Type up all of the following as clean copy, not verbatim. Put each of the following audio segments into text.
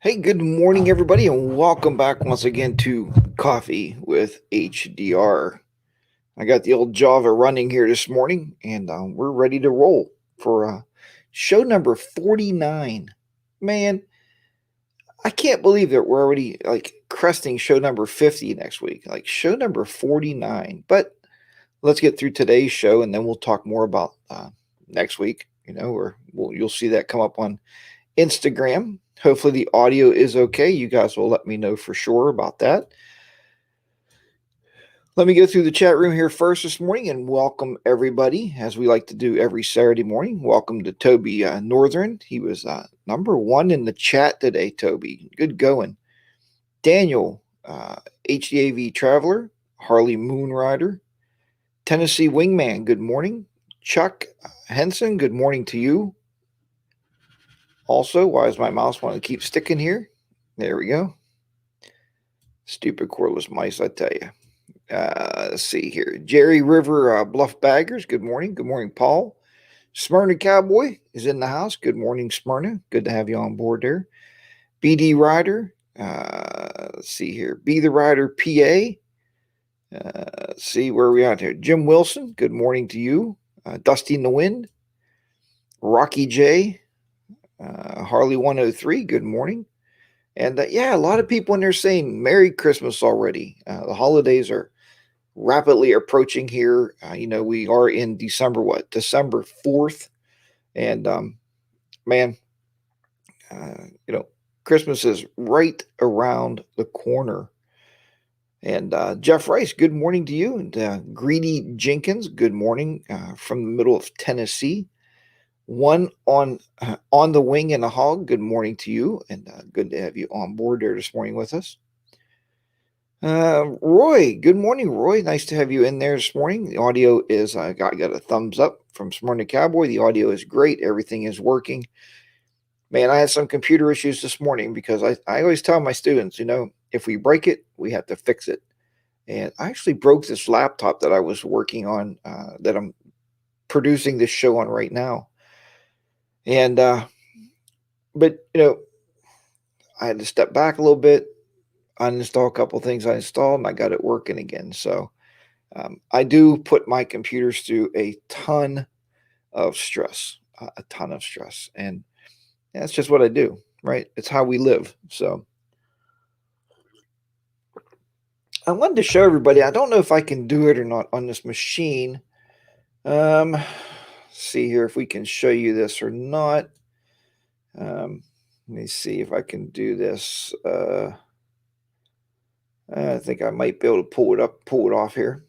Hey, good morning, everybody, and welcome back once again to Coffee with HDR. I got the old Java running here this morning, and we're ready to roll for show number 49. Man, I can't believe that we're already like cresting show number 50 next week, like show number 49. But let's get through today's show, and then we'll talk more about next week, or you'll see that come up on Instagram. Hopefully, the audio is okay. You guys will let me know for sure about that. Let me go through the chat room here first this morning and welcome everybody, as we like to do every Saturday morning. Welcome to Toby Northern. He was number one in the chat today, Toby. Good going. Daniel, HDAV Traveler, Harley Moonrider, Tennessee Wingman, good morning. Chuck Henson, good morning to you. Also, why does my mouse want to keep sticking here? There we go. Stupid cordless mice, I tell you. Let's see here. Jerry River Bluff Baggers, good morning. Good morning, Paul. Smyrna Cowboy is in the house. Good morning, Smyrna. Good to have you on board there. BD Rider. Let's see here. Be the Rider PA. Let's see where are we at here. Jim Wilson, good morning to you. Dusty in the Wind. Rocky J. Harley 103, good morning. And yeah, a lot of people in there saying Merry Christmas already. The holidays are rapidly approaching here. We are in December, December 4th. And man, Christmas is right around the corner. And Jeff Rice, good morning to you. And Greedy Jenkins, good morning from the middle of Tennessee. One on the wing and a hog. Good morning to you, and good to have you on board there this morning with us. Roy, good morning, Roy. Nice to have you in there this morning. The audio is I got a thumbs up from Smyrna Cowboy. The audio is great. Everything is working. Man, I had some computer issues this morning because I always tell my students, if we break it, we have to fix it. And I actually broke this laptop that I was working on, that I'm producing this show on right now. And but I had to step back a little bit, uninstall a couple of things I installed, and I got it working again. So I do put my computers through a ton of stress, and that's just what I do, right? It's how we live. So I wanted to show everybody. I don't know if I can do it or not on this machine. See here if we can show you this or not. Let me see if I can do this. I think I might be able to pull it off here.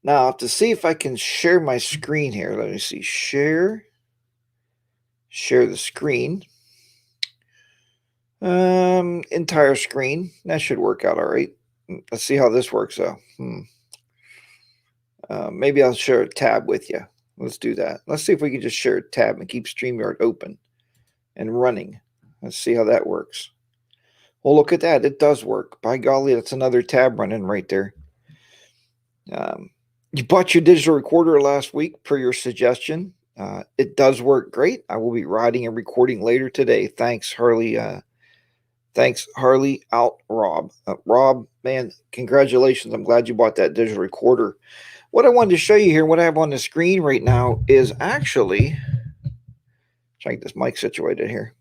Now, to see if I can share my screen here, let me see. Share the screen. Entire screen. That should work out all right. Let's see how this works though. Maybe I'll share a tab with you. Let's do that. Let's see if we can just share a tab and keep StreamYard open and running. Let's see how that works. Well, look at that. It does work. By golly, that's another tab running right there. You bought your digital recorder last week per your suggestion. It does work great. I will be writing and recording later today. Thanks, Harley. Thanks, Harley out Rob. Rob, man, congratulations. I'm glad you bought that digital recorder. What I wanted to show you here, what I have on the screen right now is actually, trying to get this mic situated here.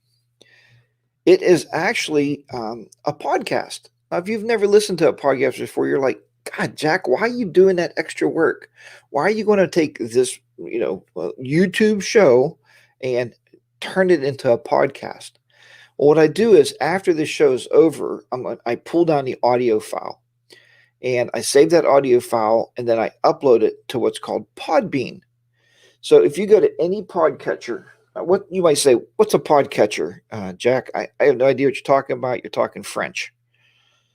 It is actually a podcast. Now, if you've never listened to a podcast before, you're like, God, Jack, why are you doing that extra work? Why are you going to take this, YouTube show and turn it into a podcast? Well, what I do is after the show's over, I pull down the audio file and I save that audio file and then I upload it to what's called Podbean. So if you go to any podcatcher, what you might say, what's a podcatcher, Jack? I have no idea what you're talking about. You're talking French.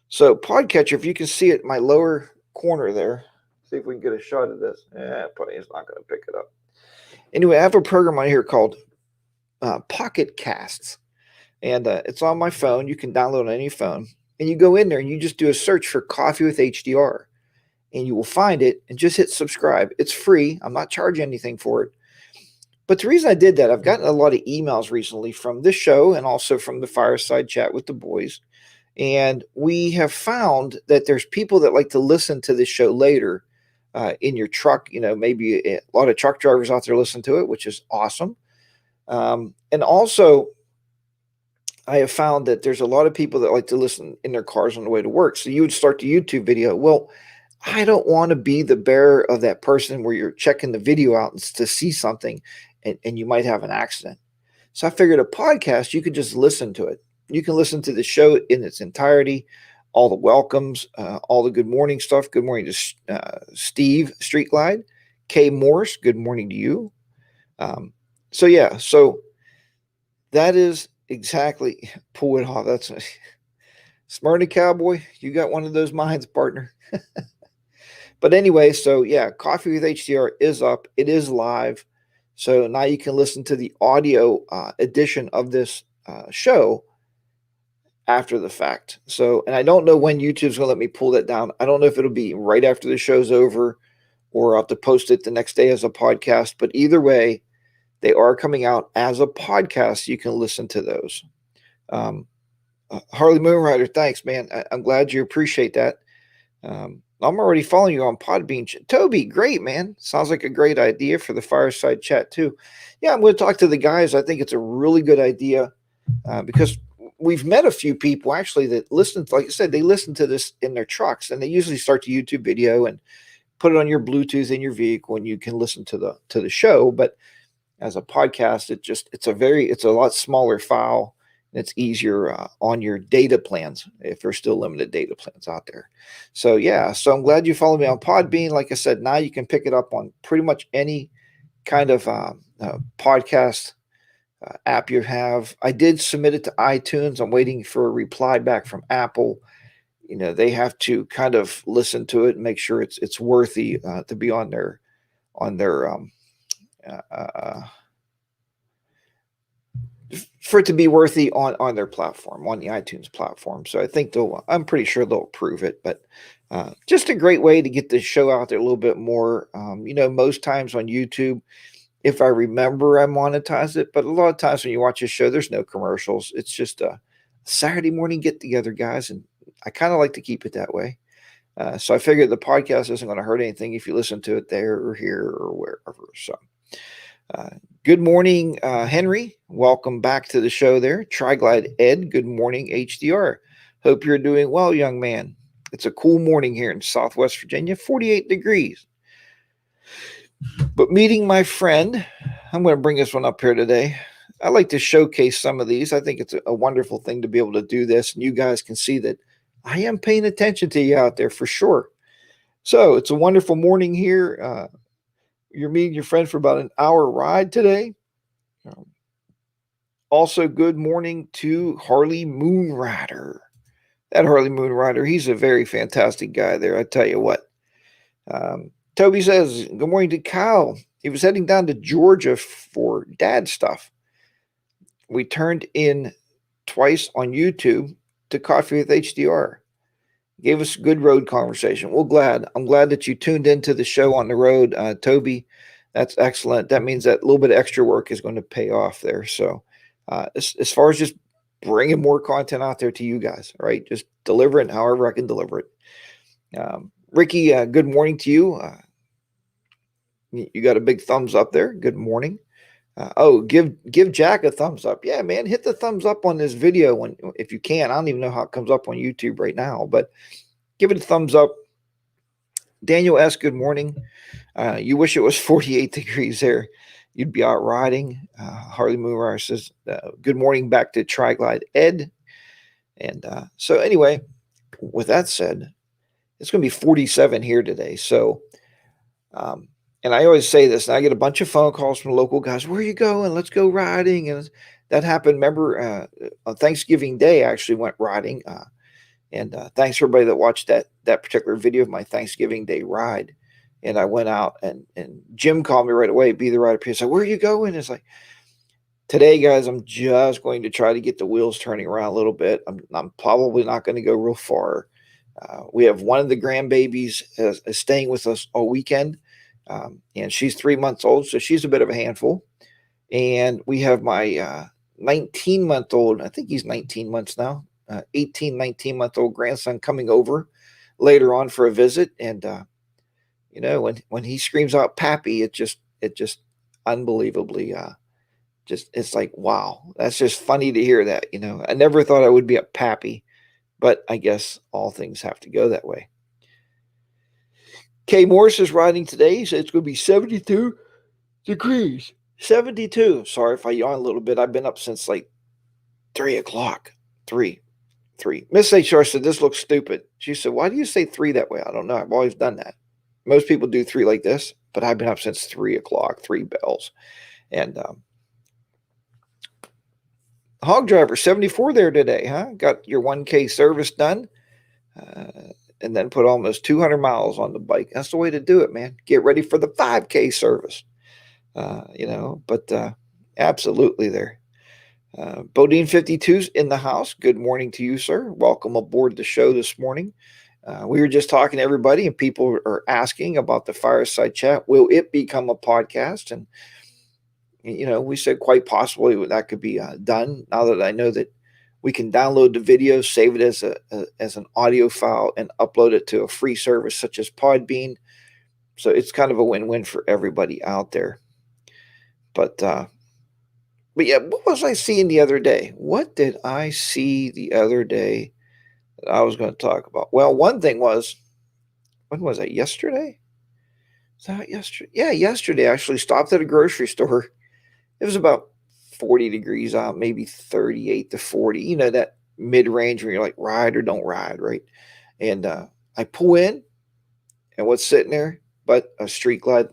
So podcatcher, if you can see it in my lower corner there, see if we can get a shot of this. Probably it's not going to pick it up. Anyway, I have a program on here called Pocket Casts, and it's on my phone. You can download on any phone, and you go in there and you just do a search for Coffee with HDR, and you will find it and just hit subscribe. It's free. I'm not charging anything for it. But the reason I did that, I've gotten a lot of emails recently from this show and also from the fireside chat with the boys. And we have found that there's people that like to listen to this show later in your truck. Maybe a lot of truck drivers out there listen to it, which is awesome. And also, I have found that there's a lot of people that like to listen in their cars on the way to work. So you would start the YouTube video. Well, I don't want to be the bearer of that person where you're checking the video out to see something and you might have an accident. So I figured a podcast, you could just listen to it. You can listen to the show in its entirety, all the welcomes, all the good morning stuff. Good morning to Steve Street Glide, Kay Morse. Good morning to you. So that is exactly pull it off. That's smarty cowboy. You got one of those minds, partner. But anyway, so yeah, Coffee with HDR is up. It is live. So now you can listen to the audio edition of this show after the fact. So, and I don't know when YouTube's going to let me pull that down. I don't know if it'll be right after the show's over or I'll have to post it the next day as a podcast. But either way, they are coming out as a podcast. You can listen to those. Harley Moonrider, thanks, man. I'm glad you appreciate that. I'm already following you on Podbean. Toby, great, man. Sounds like a great idea for the fireside chat, too. Yeah, I'm going to talk to the guys. I think it's a really good idea because we've met a few people, actually, that listen. Like I said, they listen to this in their trucks, and they usually start the YouTube video and put it on your Bluetooth in your vehicle, and you can listen to the show. But as a podcast, it's a lot smaller file. It's easier on your data plans if there's still limited data plans out there. So yeah, so I'm glad you followed me on Podbean. Like I said, now you can pick it up on pretty much any kind of podcast app you have. I did submit it to iTunes. I'm waiting for a reply back from Apple. They have to kind of listen to it and make sure it's worthy to be on their for it to be worthy on their platform, on the iTunes platform. So I think I'm pretty sure they'll approve it, but just a great way to get the show out there a little bit more. Most times on YouTube, if I remember, I monetize it, but a lot of times when you watch a show, there's no commercials. It's just a Saturday morning get together, guys. And I kind of like to keep it that way. So I figured the podcast isn't going to hurt anything if you listen to it there or here or wherever. So good morning, Henry. Welcome back to the show there. Triglide Ed, good morning, HDR. Hope you're doing well, young man. It's a cool morning here in Southwest Virginia, 48 degrees. But meeting my friend, I'm going to bring this one up here today. I like to showcase some of these. I think it's a wonderful thing to be able to do this. And you guys can see that I am paying attention to you out there for sure. So it's a wonderful morning here. You're meeting your friend for about an hour ride today. Also, good morning to Harley Moonrider. That Harley Moonrider, he's a very fantastic guy there. I tell you what. Toby says, good morning to Kyle. He was heading down to Georgia for dad stuff. We turned in twice on YouTube to Coffee with HDR. Gave us a good road conversation. Well, I'm glad that you tuned into the show on the road, Toby. That's excellent. That means that a little bit of extra work is going to pay off there. So as far as just bringing more content out there to you guys, all right, just deliver it however I can deliver it. Ricky, good morning to you. You got a big thumbs up there. Good morning. Give Jack a thumbs up. Yeah, man, hit the thumbs up on this video if you can. I don't even know how it comes up on YouTube right now, but give it a thumbs up. Daniel S., good morning. You wish it was 48 degrees there. You'd be out riding. Harley Moonrider says, good morning back to Triglide Ed. And so anyway, with that said, it's going to be 47 here today. So, and I always say this, and I get a bunch of phone calls from local guys. Where are you going? Let's go riding. And that happened. Remember, on Thanksgiving Day, I actually went riding. And thanks for everybody that watched that particular video of my Thanksgiving Day ride. And I went out and Jim called me right away, be the right up here. Said, where are you going? It's like, today, guys, I'm just going to try to get the wheels turning around a little bit. I'm probably not going to go real far. We have one of the grandbabies is staying with us all weekend. And she's 3 months old, so she's a bit of a handful. And we have my 19-month-old, I think he's 19 months now, 18, 19-month-old grandson coming over later on for a visit. And, when he screams out Pappy, it just unbelievably, it's like, wow, that's just funny to hear that. I never thought I would be a Pappy, but I guess all things have to go that way. Kay Morris is riding today. He said it's going to be 72 degrees. 72. Sorry if I yawn a little bit. I've been up since like 3 o'clock. Three. Miss HR said, this looks stupid. She said, why do you say three that way? I don't know. I've always done that. Most people do three like this, but I've been up since 3 o'clock, three bells. And Hog Driver 74 there today, huh? Got your 1K service done. And then put almost 200 miles on the bike. That's the way to do it, man. Get ready for the 5K service. But absolutely there. Bodine 52's in the house. Good morning to you, sir. Welcome aboard the show this morning. We were just talking to everybody, and people are asking about the fireside chat. Will it become a podcast? And, we said quite possibly that could be done now that I know that we can download the video, save it as an audio file, and upload it to a free service such as Podbean. So it's kind of a win-win for everybody out there. But yeah, what was I seeing the other day? What did I see the other day that I was going to talk about? Well, one thing was, when was that? Yesterday? Was that yesterday? Yeah, yesterday I actually stopped at a grocery store. It was about 40 degrees out, maybe 38 to 40, that mid-range where you're like, ride or don't ride, right? And I pull in, and what's sitting there but a Street Glide,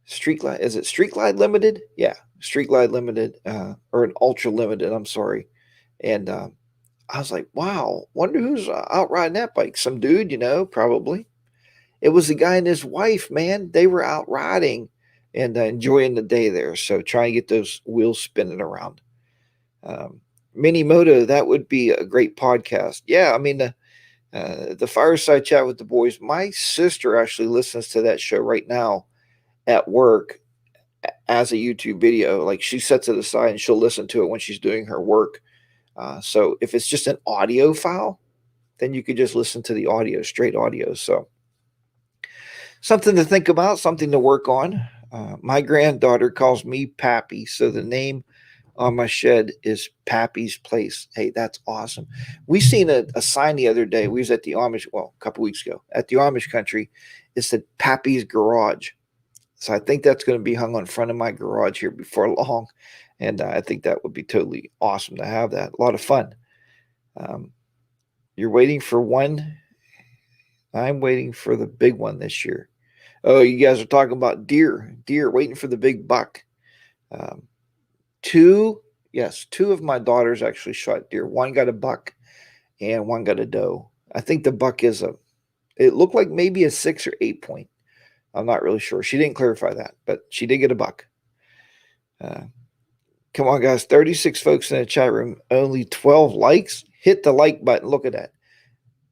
is it Street Glide Limited? Yeah, Street Glide Limited, or an Ultra Limited, I'm sorry. And I was like, wow, wonder who's out riding that bike. Some dude, probably. It was the guy and his wife, man. They were out riding and enjoying the day there. So try and get those wheels spinning around. Mini Moto, that would be a great podcast. Yeah, I mean, the fireside chat with the boys. My sister actually listens to that show right now at work as a YouTube video. Like, she sets it aside and she'll listen to it when she's doing her work. So if it's just an audio file, then you could just listen to the audio, straight audio. So something to think about, something to work on. My granddaughter calls me Pappy, so the name on my shed is Pappy's Place. Hey, that's awesome. We seen a sign the other day. We was at the Amish, well, a couple weeks ago, at the Amish country. It said Pappy's Garage. So I think that's going to be hung on front of my garage here before long. And I think that would be totally awesome to have that. A lot of fun. You're waiting for one. I'm waiting for the big one this year. Oh, you guys are talking about deer, waiting for the big buck. Two of my daughters actually shot deer. One got a buck and one got a doe. I think the buck it looked like maybe a 6 or 8 point. I'm not really sure. She didn't clarify that, but she did get a buck. Come on, guys. 36 folks in the chat room. Only 12 likes. Hit the like button. Look at that.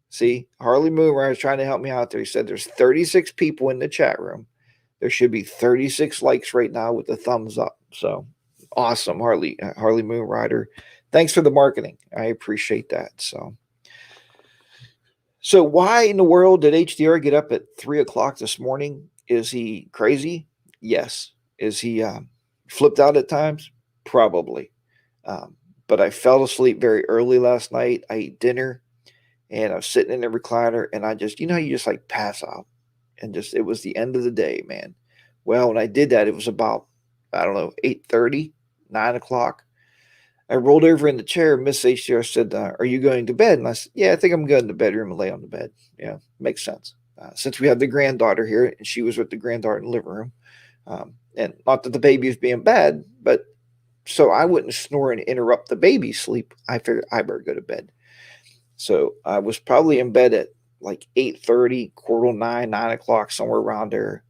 See, Harley Moonrise trying to help me out there. He said there's 36 people in the chat room. There should be 36 likes right now with the thumbs up. So awesome, Harley Moonrider. Thanks for the marketing. I appreciate that. So why in the world did HDR get up at 3 o'clock this morning? Is he crazy? Yes. Is he flipped out at times? Probably. But I fell asleep very early last night. I ate dinner. And I was sitting in the recliner, and I just, you just like pass out. And it was the end of the day, man. Well, when I did that, it was about, I don't know, 8:30, 9 o'clock. I rolled over in the chair. Miss HDR said, are you going to bed? And I said, yeah, I think I'm going to the bedroom and lay on the bed. Yeah, makes sense. Since we have the granddaughter here, and she was with the granddaughter in the living room. And not that the baby was being bad, but so I wouldn't snore and interrupt the baby's sleep. I figured I better go to bed. So I was probably in bed at like 8:30, 8:45, 9 o'clock, somewhere around there.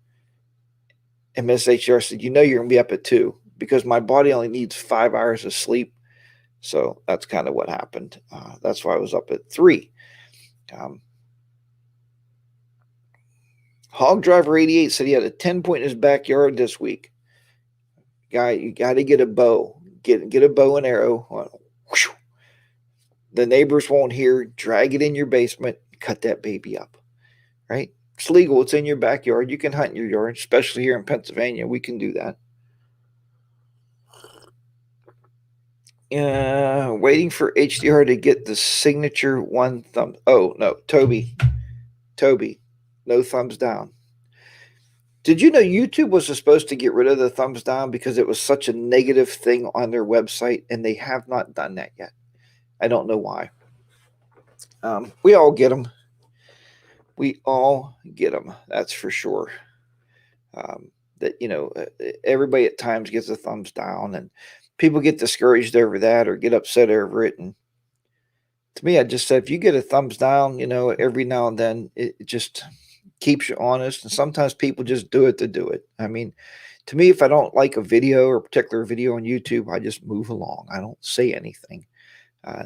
And Miss HR said, you're going to be up at 2 because my body only needs 5 hours of sleep. So that's kind of what happened. That's why I was up at 3. Hog Driver 88 said he had a 10 point in his backyard this week. Guy, you got to get a bow. Get a bow and arrow. The neighbors won't hear. Drag it in your basement. Cut that baby up. Right? It's legal. It's in your backyard. You can hunt in your yard, especially here in Pennsylvania. We can do that. Waiting for HDR to get the signature one thumb. Oh no, Toby, no thumbs down. Did you know YouTube was supposed to get rid of the thumbs down because it was such a negative thing on their website, and they have not done that yet. I don't know why. We all get them. We all get them. That's for sure. That everybody at times gets a thumbs down, and people get discouraged over that or get upset over it. And to me, I just said, if you get a thumbs down, every now and then, it just keeps you honest. And sometimes people just do it to do it. I mean, to me, if I don't like a video or a particular video on YouTube, I just move along. I don't say anything.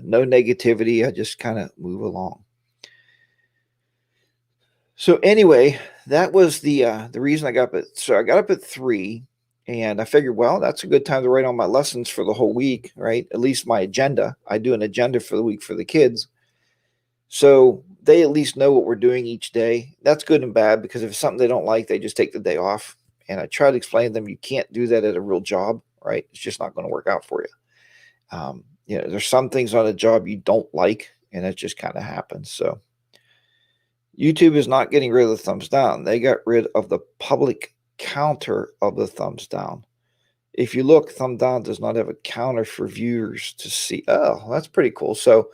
No negativity. I just kind of move along. So anyway, that was the reason I got up. So I got up at 3, and I figured, well, that's a good time to write on my lessons for the whole week, right? At least my agenda. I do an agenda for the week for the kids, so they at least know what we're doing each day. That's good and bad, because if it's something they don't like, they just take the day off. And I try to explain to them, you can't do that at a real job, right? It's just not going to work out for you. There's some things on a job you don't like, and it just kind of happens. So YouTube is not getting rid of the thumbs down. They got rid of the public counter of the thumbs down. If you look, thumb down does not have a counter for viewers to see. Oh, that's pretty cool. So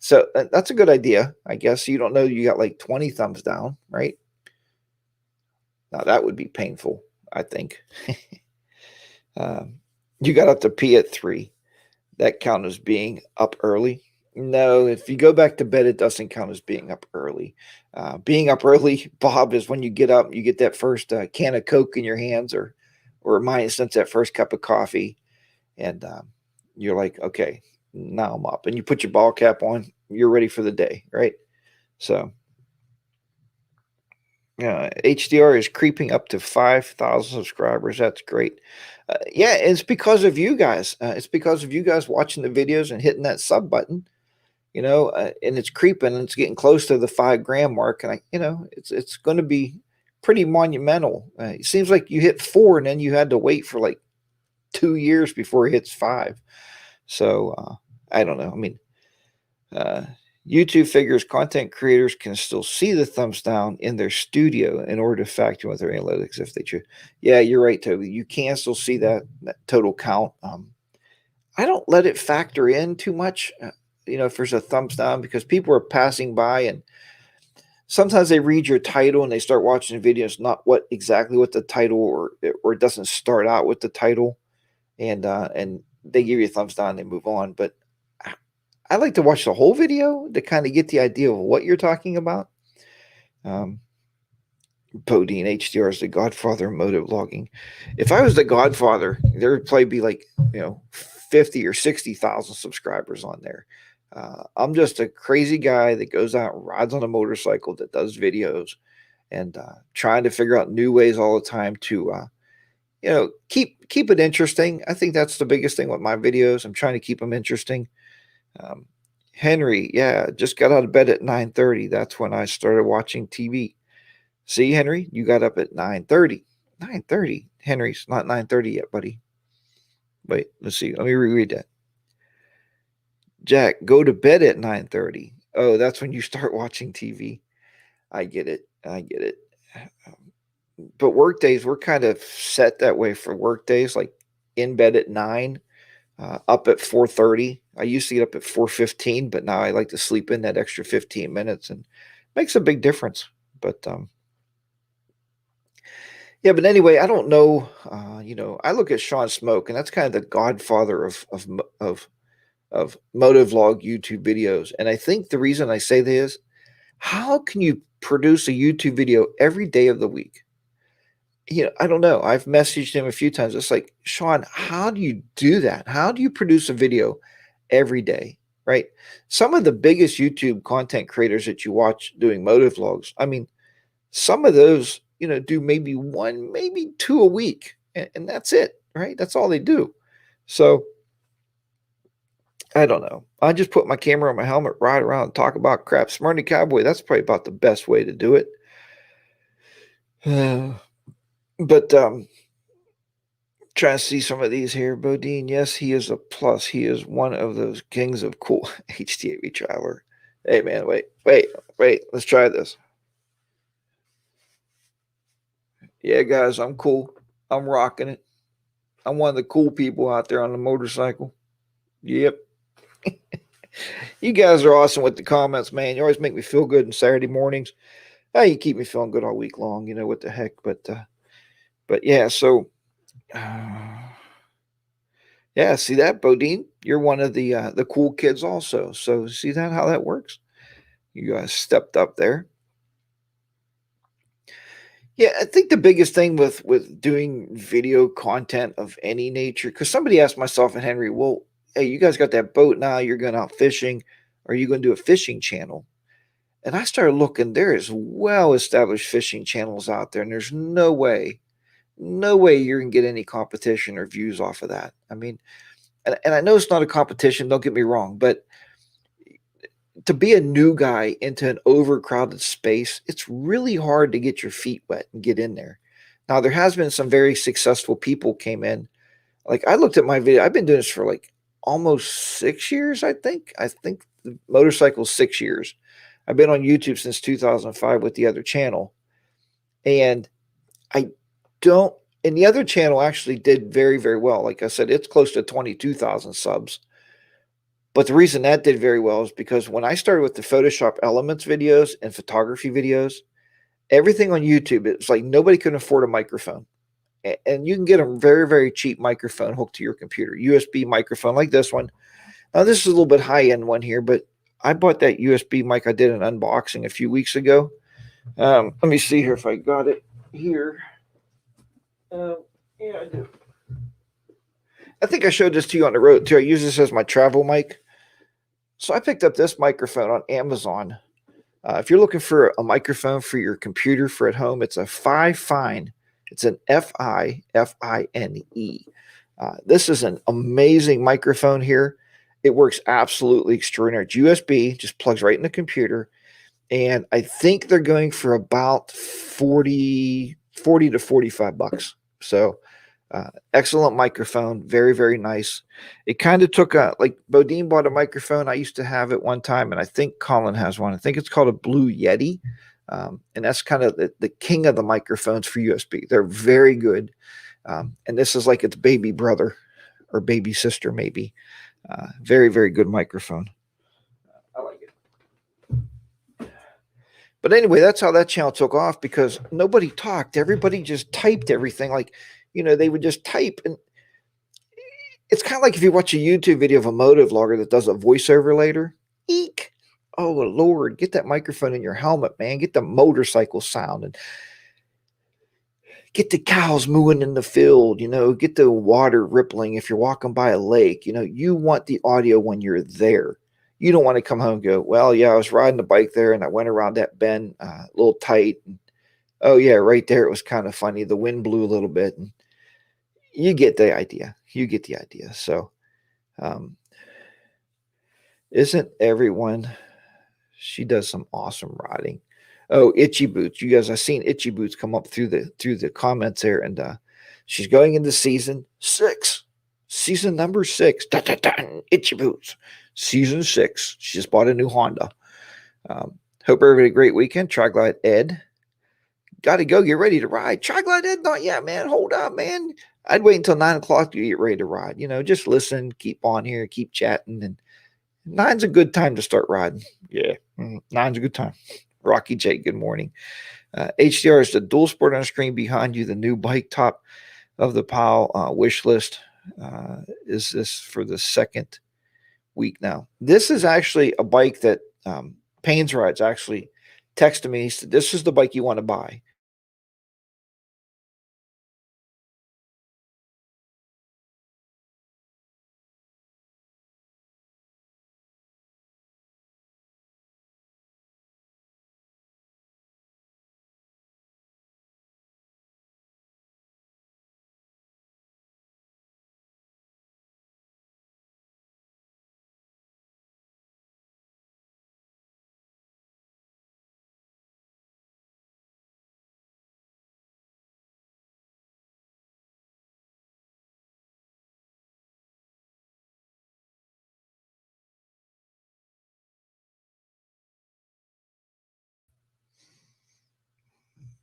that's a good idea, I guess. You don't know you got like 20 thumbs down, right? Now that would be painful, I think. You got up to P at 3. That count as being up early. No, if you go back to bed, it doesn't count as being up early. Being up early, Bob, is when you get up, you get that first can of Coke in your hands, or in my instance, that first cup of coffee, and you're like, okay, now I'm up. And you put your ball cap on, you're ready for the day, right? So HDR is creeping up to 5,000 subscribers. That's great. Yeah, it's because of you guys. It's because of you guys watching the videos and hitting that sub button. And it's creeping, and it's getting close to the 5 grand mark. And it's going to be pretty monumental. It seems like you hit 4, and then you had to wait for like 2 years before it hits 5. So I don't know. I mean, YouTube figures content creators can still see the thumbs down in their studio in order to factor with their analytics if they choose. Yeah, you're right, Toby. You can still see that total count. I don't let it factor in too much. If there's a thumbs down, because people are passing by, and sometimes they read your title and they start watching the videos, not exactly what the title, or it doesn't start out with the title, and they give you a thumbs down and they move on. But I like to watch the whole video to kind of get the idea of what you're talking about. Bodine, HDR is the godfather of motovlogging. If I was the godfather, there would probably be like 50 or 60,000 subscribers on there. I'm just a crazy guy that goes out and rides on a motorcycle, that does videos, and trying to figure out new ways all the time to keep it interesting. I think that's the biggest thing with my videos. I'm trying to keep them interesting. Henry, yeah, just got out of bed at 9:30. That's when I started watching TV. See, Henry, you got up at 9:30. 9:30. Henry's not 9:30 yet, buddy. Wait, let's see. Let me reread that. Jack, go to bed at 9:30. Oh, that's when you start watching TV. I get it. But work days, we're kind of set that way for work days, like in bed at 9, up at 4:30. I used to get up at 4:15, but now I like to sleep in that extra 15 minutes, and it makes a big difference. But yeah, but anyway, I don't know. I look at Sean Smoke, and that's kind of the godfather of motovlog YouTube videos. And I think the reason I say this is, how can you produce a YouTube video every day of the week? I don't know. I've messaged him a few times. It's like, Sean, how do you do that? How do you produce a video every day? Right? Some of the biggest YouTube content creators that you watch doing motovlogs, I mean, some of those, do maybe 1, maybe 2 a week. and that's it, right? That's all they do. So I don't know. I just put my camera on my helmet, ride around, and talk about crap. Smarty Cowboy, that's probably about the best way to do it. But trying to see some of these here. Bodine, yes, he is a plus. He is one of those kings of cool. HDA retrialer. Hey man, wait. Let's try this. Yeah, guys, I'm cool. I'm rocking it. I'm one of the cool people out there on the motorcycle. Yep. You guys are awesome with the comments, man. You always make me feel good on Saturday mornings. Hey, you keep me feeling good all week long. You know what the heck? But yeah. So, yeah. See that, Bodine? You're one of the cool kids, also. So see that how that works? You guys stepped up there. Yeah, I think the biggest thing with doing video content of any nature, because somebody asked myself and Henry, well, hey, you guys got that boat now, you're going out fishing. Are you going to do a fishing channel? And I started looking, there is well-established fishing channels out there, and there's no way you're going to get any competition or views off of that. I mean, and I know it's not a competition, don't get me wrong, but to be a new guy into an overcrowded space, it's really hard to get your feet wet and get in there. Now, there has been some very successful people came in. Like I looked at my video, I've been doing this for like almost 6 years, I think. I think the motorcycle's 6 years. I've been on YouTube since 2005 with the other channel. And I don't, and the other channel actually did very, very well. Like I said, it's close to 22,000 subs. But the reason that did very well is because when I started with the Photoshop Elements videos and photography videos, everything on YouTube, it's like nobody could afford a microphone. And you can get a very, very cheap microphone hooked to your computer, USB microphone like this one. Now, this is a little bit high end one here, but I bought that USB mic. I did an unboxing a few weeks ago. Let me see here if I got it here. Um, yeah, I do. I think I showed this to you on the road too. I use this as my travel mic. So I picked up this microphone on Amazon. If you're looking for a microphone for your computer for at home, it's a Fine. It's an Fine. This is an amazing microphone here. It works absolutely extraordinary. It's USB, just plugs right in the computer. And I think they're going for about 40 to 45 bucks. So excellent microphone, very, very nice. It kind of took like Bodine bought a microphone. I used to have it one time, and I think Colin has one. I think it's called a Blue Yeti. And that's kind of the king of the microphones for USB. They're very good. And this is like its baby brother or baby sister, maybe. Very, very good microphone. I like it. But anyway, that's how that channel took off because nobody talked. Everybody just typed everything. Like, they would just type. And it's kind of like if you watch a YouTube video of a motovlogger that does a voiceover later. Eek. Oh, Lord, get that microphone in your helmet, man. Get the motorcycle sound and get the cows mooing in the field, get the water rippling if you're walking by a lake. You want the audio when you're there. You don't want to come home and go, well, yeah, I was riding the bike there and I went around that bend a little tight. And, oh, yeah, right there. It was kind of funny. The wind blew a little bit. And you get the idea. So, isn't everyone? She does some awesome riding. Oh, Itchy Boots. You guys, I've seen Itchy Boots come up through the comments there, and she's going into season 6. Season number 6. Dun, dun, dun, Itchy Boots. Season 6. She just bought a new Honda. Hope everybody had a great weekend. Triglide Ed. Got to go. Get ready to ride. Triglide Ed, not yet, man. Hold up, man. I'd wait until 9 o'clock to get ready to ride. Just listen, keep on here, keep chatting, and 9's a good time to start riding. Yeah, 9's a good time. Rocky J, good morning. HDR is the dual sport on the screen behind you, the new bike top of the pile wish list. Is this for the second week now? This is actually a bike that Payne's Rides actually texted me. He said, this is the bike you want to buy.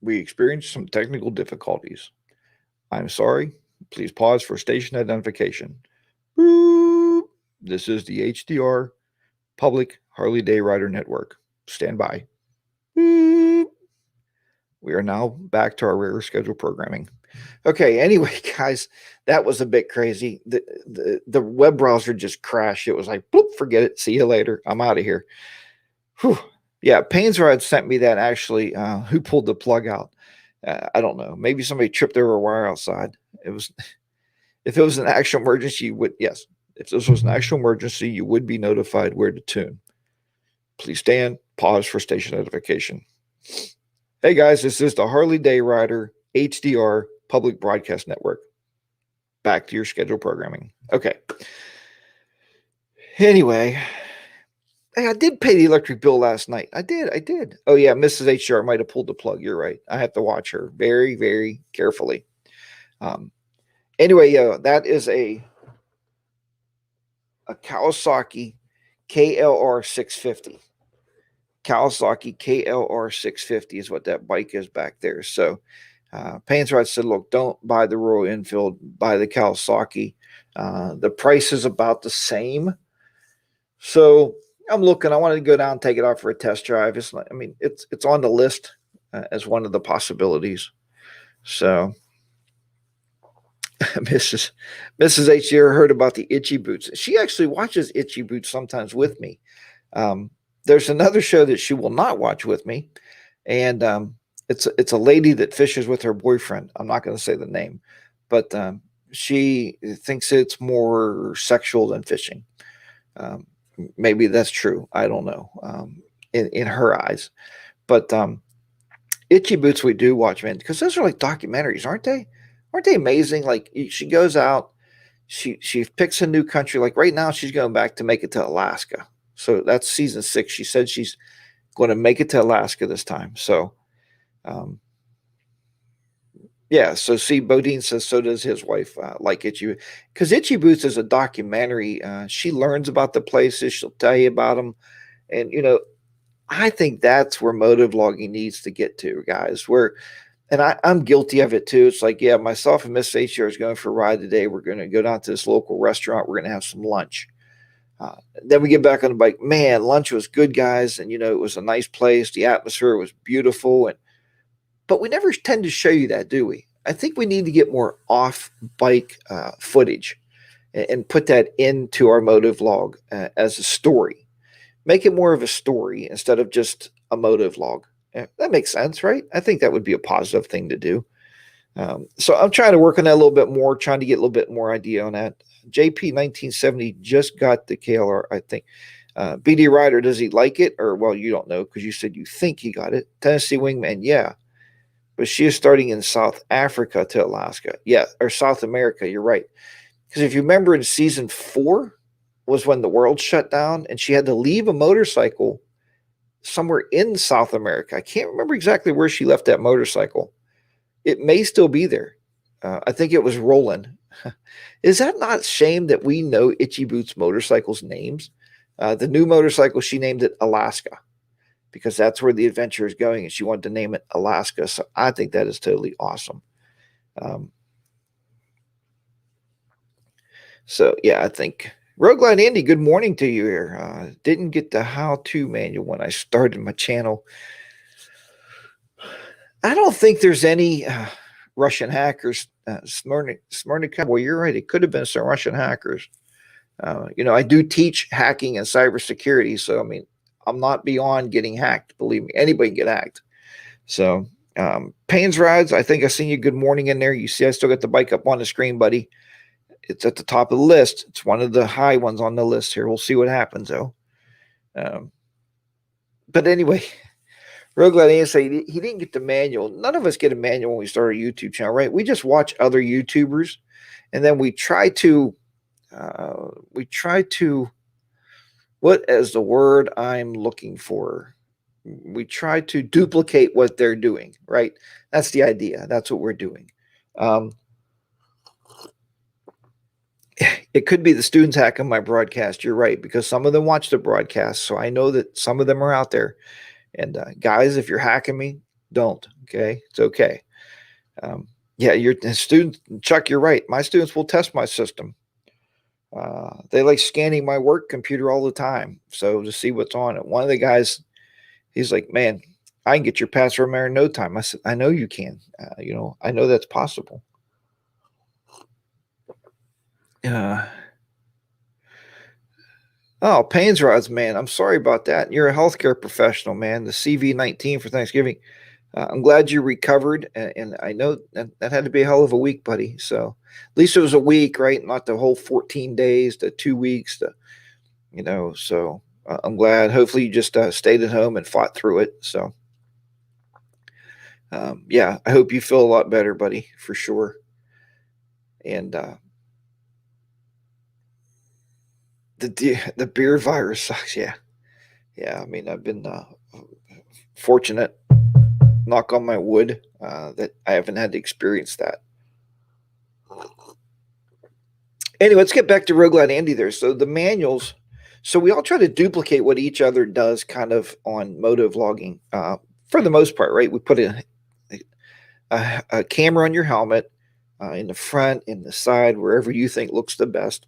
We experienced some technical difficulties. I'm sorry. Please pause for station identification. Boop. This is the HDR Public Harley Day Rider Network. Stand by. Boop. We are now back to our regular schedule programming. Okay, anyway, guys, that was a bit crazy. The web browser just crashed. It was like, boop, forget it. See you later. I'm out of here. Whew. Yeah, Painsrod had sent me that actually. Who pulled the plug out? I don't know. Maybe somebody tripped over a wire outside. It was, if it was an actual emergency, you would, yes. If this was an actual emergency, you would be notified where to tune. Please stand, pause for station notification. Hey guys, this is the Harley Day Rider HDR Public Broadcast Network. Back to your scheduled programming. Okay. Anyway, hey, I did pay the electric bill last night. I did. Oh yeah, Mrs. HDR might have pulled the plug. You're right. I have to watch her very, very carefully. Anyway, that is a Kawasaki KLR 650. Kawasaki KLR 650 is what that bike is back there. So Painsrod said, look, don't buy the Royal Enfield, buy the Kawasaki. The price is about the same. So I'm looking, I wanted to go down and take it out for a test drive. It's not, I mean, it's on the list as one of the possibilities. So Mrs. HDR heard about the Itchy Boots. She actually watches Itchy Boots sometimes with me. There's another show that she will not watch with me, and it's a lady that fishes with her boyfriend. I'm not going to say the name, but she thinks it's more sexual than fishing. Maybe that's true. I don't know. In her eyes, but Itchy Boots we do watch, man, because those are like documentaries, aren't they? Aren't they amazing? Like she goes out, she picks a new country. Like right now, she's going back to make it to Alaska. So that's season 6. She said she's going to make it to Alaska this time. So, yeah. So see, Bodine says so does his wife. Like Itchy, because Itchy Boots is a documentary. She learns about the places. She'll tell you about them, and I think that's where motovlogging needs to get to, guys. And I'm guilty of it too. It's like, yeah, myself and Miss HDR is going for a ride today. We're going to go down to this local restaurant. We're going to have some lunch. Then we get back on the bike. Man, lunch was good, guys. And, it was a nice place. The atmosphere was beautiful. But we never tend to show you that, do we? I think we need to get more off-bike footage and put that into our motovlog as a story. Make it more of a story instead of just a motovlog. That makes sense, right? I think that would be a positive thing to do. So I'm trying to work on that a little bit more, trying to get a little bit more idea on that. JP 1970 just got the KLR, I think. BD Rider, does he like it? Or, well, you don't know because you said you think he got it. Tennessee Wingman, yeah. But she is starting in South Africa to Alaska. Yeah, or South America, you're right. Because if you remember in season 4 was when the world shut down and she had to leave a motorcycle somewhere in South America. I can't remember exactly where she left that motorcycle. It may still be there. I think it was Roland. Is that not a shame that we know Itchy Boots motorcycles' names? The new motorcycle, she named it Alaska because that's where the adventure is going, and she wanted to name it Alaska. So I think that is totally awesome. So, yeah, I think Roguelite Andy, good morning to you here. Didn't get the how-to manual when I started my channel. I don't think there's any Russian hackers. Smyrna Cowboy, you're right. It could have been some Russian hackers. I do teach hacking and cybersecurity, so I mean, I'm not beyond getting hacked. Believe me, anybody can get hacked. So, Payne's Rides, I think I seen you. Good morning in there. You see, I still got the bike up on the screen, buddy. It's at the top of the list. It's one of the high ones on the list here. We'll see what happens, though. But anyway, Roguelite say he didn't get the manual. None of us get a manual when we start a YouTube channel, right? We just watch other YouTubers, and then we try to what is the word I'm looking for? We try to duplicate what they're doing, right? That's the idea. That's what we're doing. It could be the students hacking my broadcast. You're right, because some of them watch the broadcast, so I know that some of them are out there. And guys, if you're hacking me, Don't. Okay, it's okay. Yeah, your students, Chuck, you're right. My students will test my system. They like scanning my work computer all the time, so to see what's on it. One of the guys, he's like, "Man, I can get your password there in no time." I said, "I know you can. I know that's possible." Uh, oh, pains rods, man. I'm sorry about that. You're a healthcare professional, man. The CV-19 for Thanksgiving. I'm glad you recovered, and I know that had to be a hell of a week, buddy. So at least it was a week, right? Not the whole 14 days, the 2 weeks, So I'm glad. Hopefully, you just stayed at home and fought through it. So yeah, I hope you feel a lot better, buddy, for sure. And the beer virus sucks. Yeah, yeah. I mean, I've been fortunate, knock on my wood, that I haven't had to experience that. Anyway, let's get back to Rogue Glide Andy there. So the manuals, so we all try to duplicate what each other does kind of on motovlogging, for the most part, right? We put a camera on your helmet, in the front, in the side, wherever you think looks the best.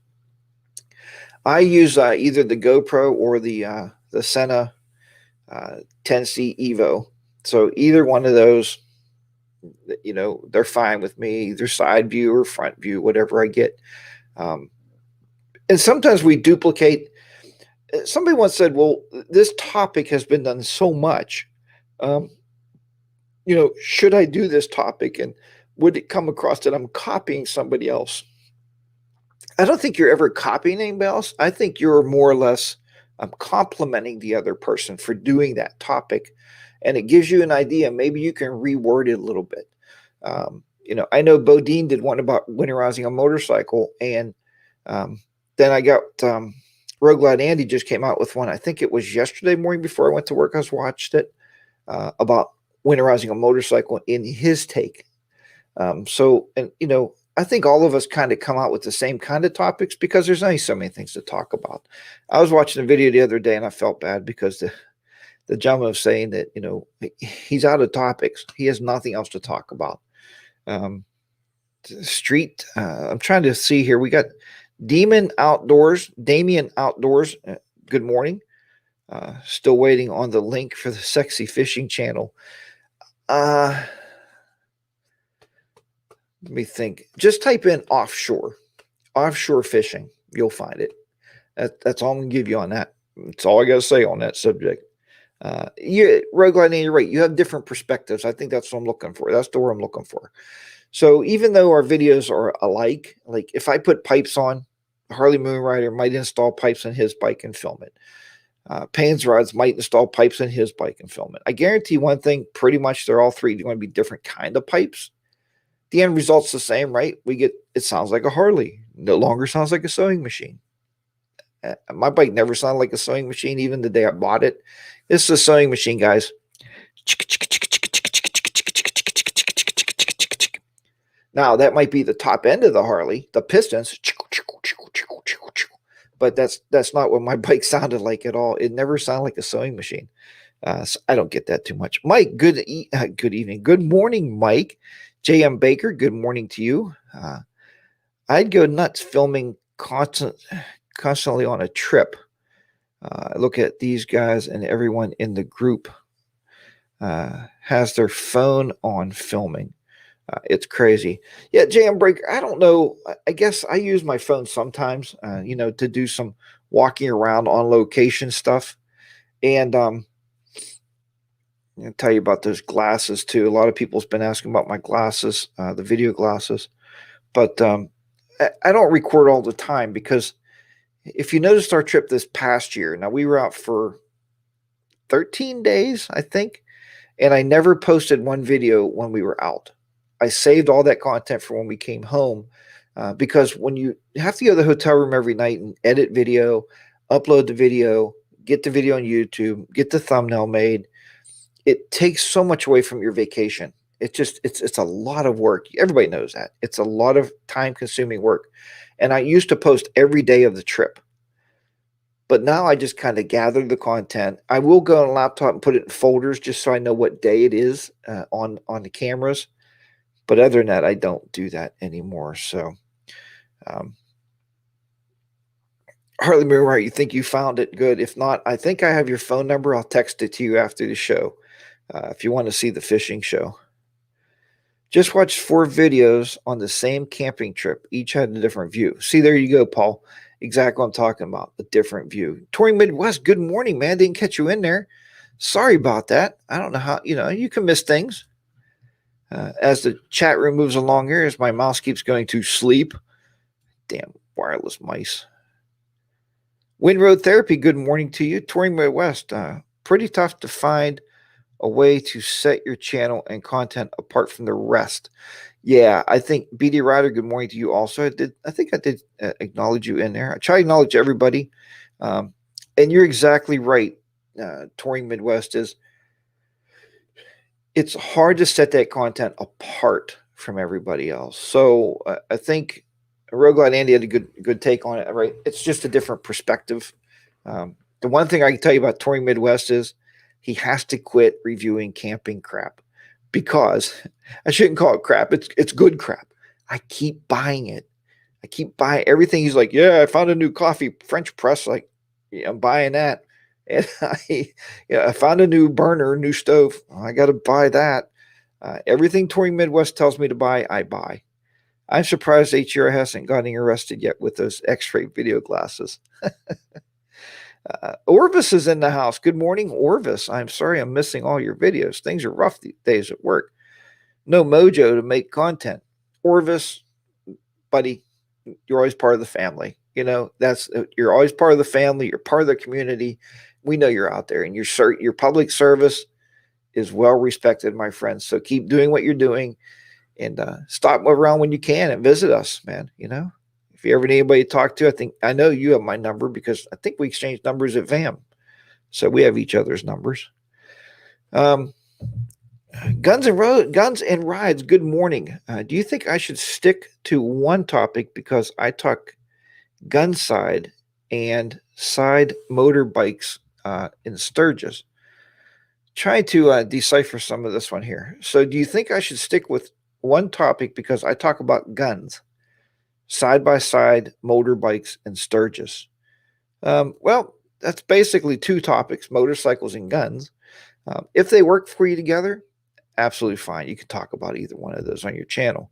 I use either the GoPro or the Sena 10C Evo. So either one of those, they're fine with me, either side view or front view, whatever I get. And sometimes we duplicate. Somebody once said, well, this topic has been done so much. Should I do this topic? And would it come across that I'm copying somebody else? I don't think you're ever copying anybody else. I think you're more or less complimenting the other person for doing that topic. And it gives you an idea. Maybe you can reword it a little bit. I know Bodine did one about winterizing a motorcycle. And then I got Rogue Glide Andy just came out with one. I think it was yesterday morning before I went to work. I watched it about winterizing a motorcycle in his take. I think all of us kind of come out with the same kind of topics because there's only so many things to talk about. I was watching a video the other day and I felt bad because the gentleman was saying that, he's out of topics. He has nothing else to talk about. Street, I'm trying to see here. We got Damien Outdoors. Good morning. Still waiting on the link for the sexy fishing channel. Let me think. Just type in offshore fishing. You'll find it. That's all I'm gonna give you on that. That's all I got to say on that subject. Rogue Glide, you're right. You have different perspectives. I think that's what I'm looking for. That's the word I'm looking for. So even though our videos are alike, like if I put pipes on, Harley Moonrider might install pipes on his bike and film it. Pains Rods might install pipes in his bike and film it. I guarantee one thing, pretty much they're all three going to be different kind of pipes. The end result's the same, right? It sounds like a Harley. No longer sounds like a sewing machine. My bike never sounded like a sewing machine, even the day I bought it. This is a sewing machine, guys. Now, that might be the top end of the Harley, the pistons. But that's not what my bike sounded like at all. It never sounded like a sewing machine. So I don't get that too much. Mike, good evening. Good morning, Mike. J.M. Baker, good morning to you. I'd go nuts filming constantly on a trip. Look at these guys and everyone in the group has their phone on filming. It's crazy. Yeah, J.M. Baker, I don't know. I guess I use my phone sometimes, to do some walking around on location stuff. And I'll tell you about those glasses too. A lot of people's been asking about my glasses, the video glasses, but I don't record all the time because if you noticed our trip this past year, now we were out for 13 days, I think, and I never posted one video when we were out. I saved all that content for when we came home because when you have to go to the hotel room every night and edit video, upload the video, get the video on YouTube, get the thumbnail made, it takes so much away from your vacation. It's a lot of work. Everybody knows that. It's a lot of time consuming work. And I used to post every day of the trip. But now I just kind of gather the content. I will go on a laptop and put it in folders just so I know what day it is on the cameras. But other than that, I don't do that anymore. So, um, Harley Moonwright, you think you found it good? If not, I think I have your phone number. I'll text it to you after the show if you want to see the fishing show. Just watched 4 videos on the same camping trip. Each had a different view. See, there you go, Paul. Exactly what I'm talking about. A different view. Touring Midwest, good morning, man. Didn't catch you in there. Sorry about that. I don't know how, you can miss things. As the chat room moves along here, as my mouse keeps going to sleep. Damn wireless mice. Windroad Therapy, good morning to you. Touring Midwest, pretty tough to find a way to set your channel and content apart from the rest. Yeah, I think BD Rider, good morning to you also. I think I did acknowledge you in there. I try to acknowledge everybody. And you're exactly right. Touring Midwest it's hard to set that content apart from everybody else. So I think Roguelite Andy had a good take on it, right? It's just a different perspective. The one thing I can tell you about Touring Midwest is he has to quit reviewing camping crap because I shouldn't call it crap. It's good crap. I keep buying it. I keep buying everything. He's like, yeah, I found a new coffee French press. Like, yeah, I'm buying that. And I found a new burner, new stove. I got to buy that. Everything Touring Midwest tells me to buy, I buy. I'm surprised HDR hasn't gotten arrested yet with those X-ray video glasses. Orvis is in the house. Good morning, Orvis. I'm sorry I'm missing all your videos. Things are rough these days at work. No mojo to make content. Orvis, buddy, you're always part of the family. You're always part of the family. You're part of the community. We know you're out there, and your public service is well respected, my friends. So keep doing what you're doing, and stop around when you can and visit us, man. If you ever need anybody to talk to, I know you have my number because I think we exchanged numbers at VAM. So we have each other's numbers. Guns and Rides, good morning. Do you think I should stick to one topic because I talk gun side and side motorbikes in Sturgis? Trying to decipher some of this one here. So do you think I should stick with one topic because I talk about guns, side-by-side motorbikes in Sturgis? Well, that's basically 2 topics, motorcycles and guns. If they work for you together, absolutely fine. You can talk about either one of those on your channel.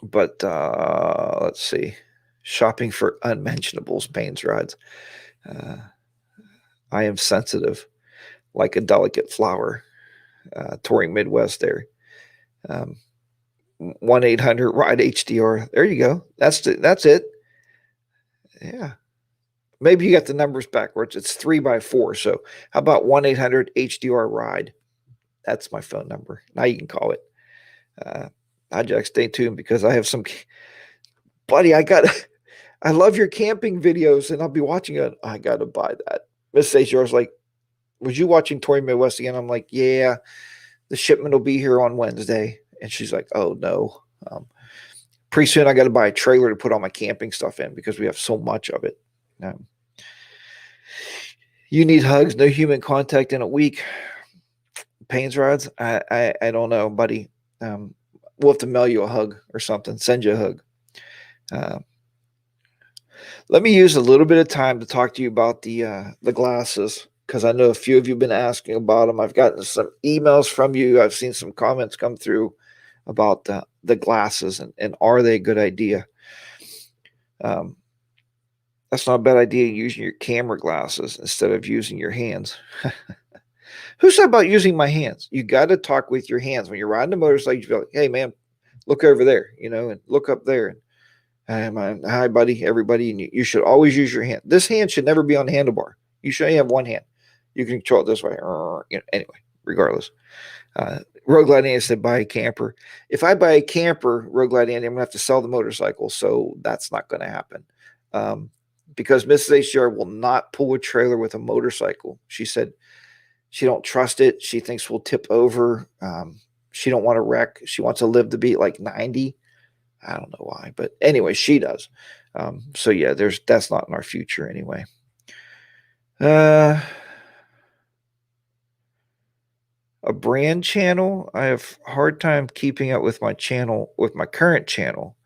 But let's see. Shopping for unmentionables, Payne's Rods. I am sensitive, like a delicate flower. Touring Midwest there. 1-800-RIDE HDR. There you go. That's it. Yeah. Maybe you got the numbers backwards. It's 3x4. So how about 1-800-HDR-RIDE? That's my phone number. Now you can call it. Jack, stay tuned because I have some. Buddy, I love your camping videos and I'll be watching it. I got to buy that. Miss HDR's like, was you watching Touring Midwest again? I'm like, yeah, the shipment will be here on Wednesday. And she's like, oh no. Pretty soon I got to buy a trailer to put all my camping stuff in because we have so much of it. You need hugs, no human contact in a week. Payne's Rods, I don't know, buddy. We'll have to mail you a hug or something, send you a hug. Let me use a little bit of time to talk to you about the glasses because I know a few of you have been asking about them. I've gotten some emails from you. I've seen some comments come through about the glasses and are they a good idea? That's not a bad idea using your camera glasses instead of using your hands. Who said about using my hands? You got to talk with your hands. When you're riding a motorcycle, you be like, hey, man, look over there, and look up there. And hi, buddy, everybody. And you should always use your hand. This hand should never be on the handlebar. You should only have one hand. You can control it this way. Anyway, regardless. Roguelite Andy said, buy a camper. If I buy a camper, Roguelite Andy, I'm going to have to sell the motorcycle. So that's not going to happen. Because Mrs. HDR will not pull a trailer with a motorcycle. She said she don't trust it. She thinks we'll tip over. She don't want to wreck. She wants to live to be like 90. I don't know why, but anyway, she does. So yeah, that's not in our future anyway. A brand channel. I have a hard time keeping up with my channel, with my current channel.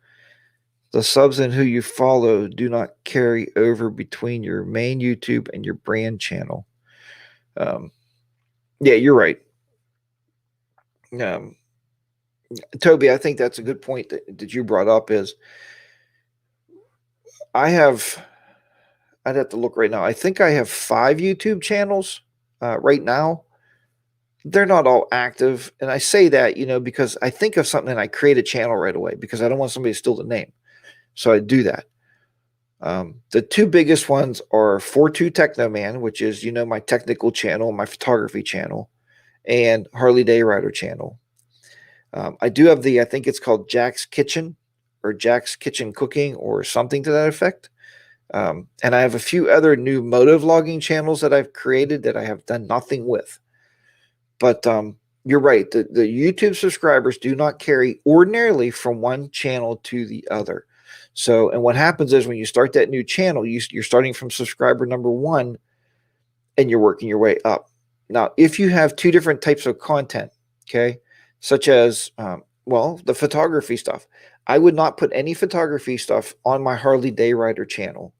The subs and who you follow do not carry over between your main YouTube and your brand channel. Yeah, you're right. Um, Toby, I think that's a good point that you brought up. Is I'd have to look right now. I think I have 5 YouTube channels right now. They're not all active, and I say that because I think of something and I create a channel right away because I don't want somebody to steal the name, so I do that. The 2 biggest ones are 42 Techno Man, which is my technical channel, my photography channel, and Harley Day Rider channel. I do have I think it's called Jack's Kitchen or Jack's Kitchen Cooking or something to that effect. And I have a few other new motovlogging channels that I've created that I have done nothing with. But you're right. The YouTube subscribers do not carry ordinarily from one channel to the other. So, and what happens is when you start that new channel, you're starting from subscriber number 1 and you're working your way up. Now, if you have 2 different types of content, okay, such as, the photography stuff, I would not put any photography stuff on my Harley Day Rider channel.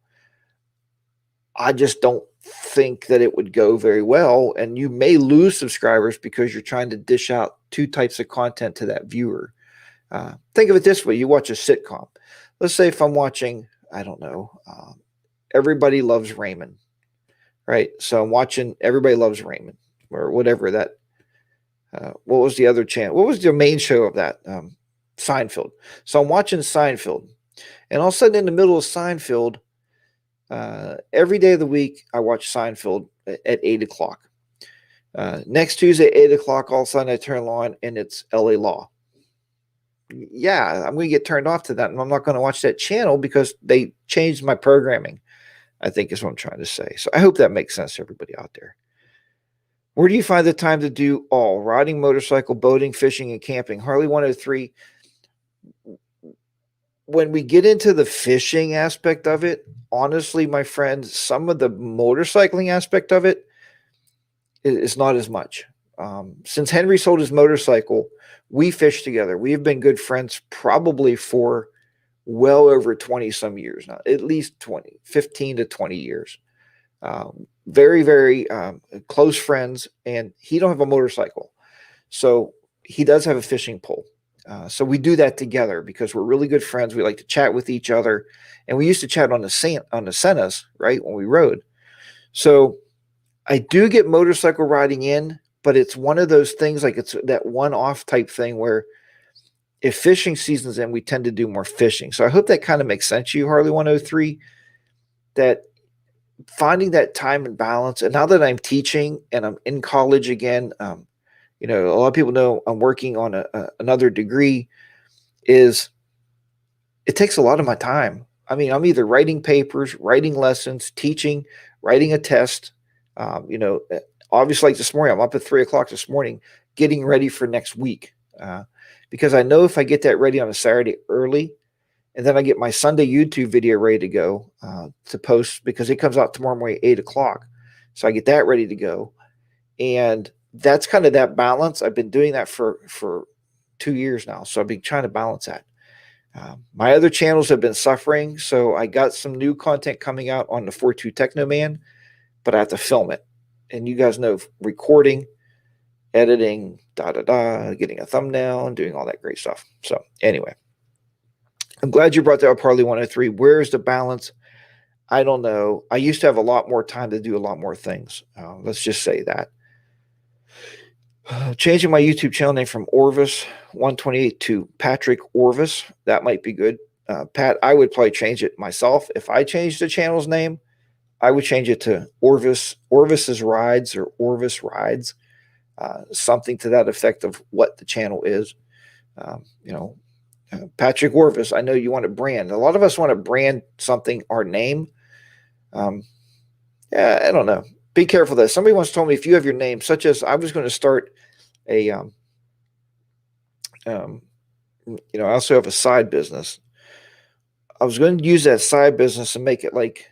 I just don't think that it would go very well, and you may lose subscribers because you're trying to dish out 2 types of content to that viewer. Think of it this way: you watch a sitcom. Let's say if I'm watching, I don't know, Everybody Loves Raymond, right? So I'm watching Everybody Loves Raymond or whatever that. What was the other channel? What was the main show of that? Seinfeld. So I'm watching Seinfeld, and all of a sudden in the middle of Seinfeld, every day of the week, I watch Seinfeld at 8 o'clock. Next Tuesday, 8 o'clock, all of a sudden I turn on and it's LA Law. Yeah, I'm going to get turned off to that, and I'm not going to watch that channel because they changed my programming, I think is what I'm trying to say. So I hope that makes sense to everybody out there. Where do you find the time to do all? Riding, motorcycle, boating, fishing, and camping. Harley 103. When we get into the fishing aspect of it, honestly, my friend, some of the motorcycling aspect of it is not as much. Since Henry sold his motorcycle, we fish together. We have been good friends probably for well over 20 some years now, at least 15 to 20 years. Very, very close friends, and he don't have a motorcycle. So he does have a fishing pole. So we do that together because we're really good friends. We like to chat with each other, and we used to chat on the Sennas, right, when we rode. So I do get motorcycle riding in, but it's one of those things, like it's that one-off type thing where if fishing season's in, we tend to do more fishing. So I hope that kind of makes sense to you, Harley 103, that finding that time and balance. And now that I'm teaching and I'm in college again, a lot of people know I'm working on another degree. It takes a lot of my time. I mean, I'm either writing papers, writing lessons, teaching, writing a test. Obviously, like this morning, I'm up at 3 o'clock this morning, getting ready for next week. Because I know if I get that ready on a Saturday early, and then I get my Sunday YouTube video ready to go to post, because it comes out tomorrow morning, 8 o'clock. So I get that ready to go. And that's kind of that balance. I've been doing that for 2 years now. So I've been trying to balance that. My other channels have been suffering. So I got some new content coming out on the 42 Techno Man, but I have to film it. And you guys know recording, editing, getting a thumbnail and doing all that great stuff. So anyway, I'm glad you brought that up, Harley 103. Where's the balance? I don't know. I used to have a lot more time to do a lot more things. Let's just say that. Changing my YouTube channel name from Orvis128 to Patrick Orvis. That might be good. Pat, I would probably change it myself. If I changed the channel's name, I would change it to Orvis's Rides or Orvis Rides. Something to that effect of what the channel is. Patrick Orvis, I know you want to brand. A lot of us want to brand something, our name. I don't know. Be careful of that. Somebody once told me, if you have your name, such as I was going to start I also have a side business. I was going to use that side business and make it like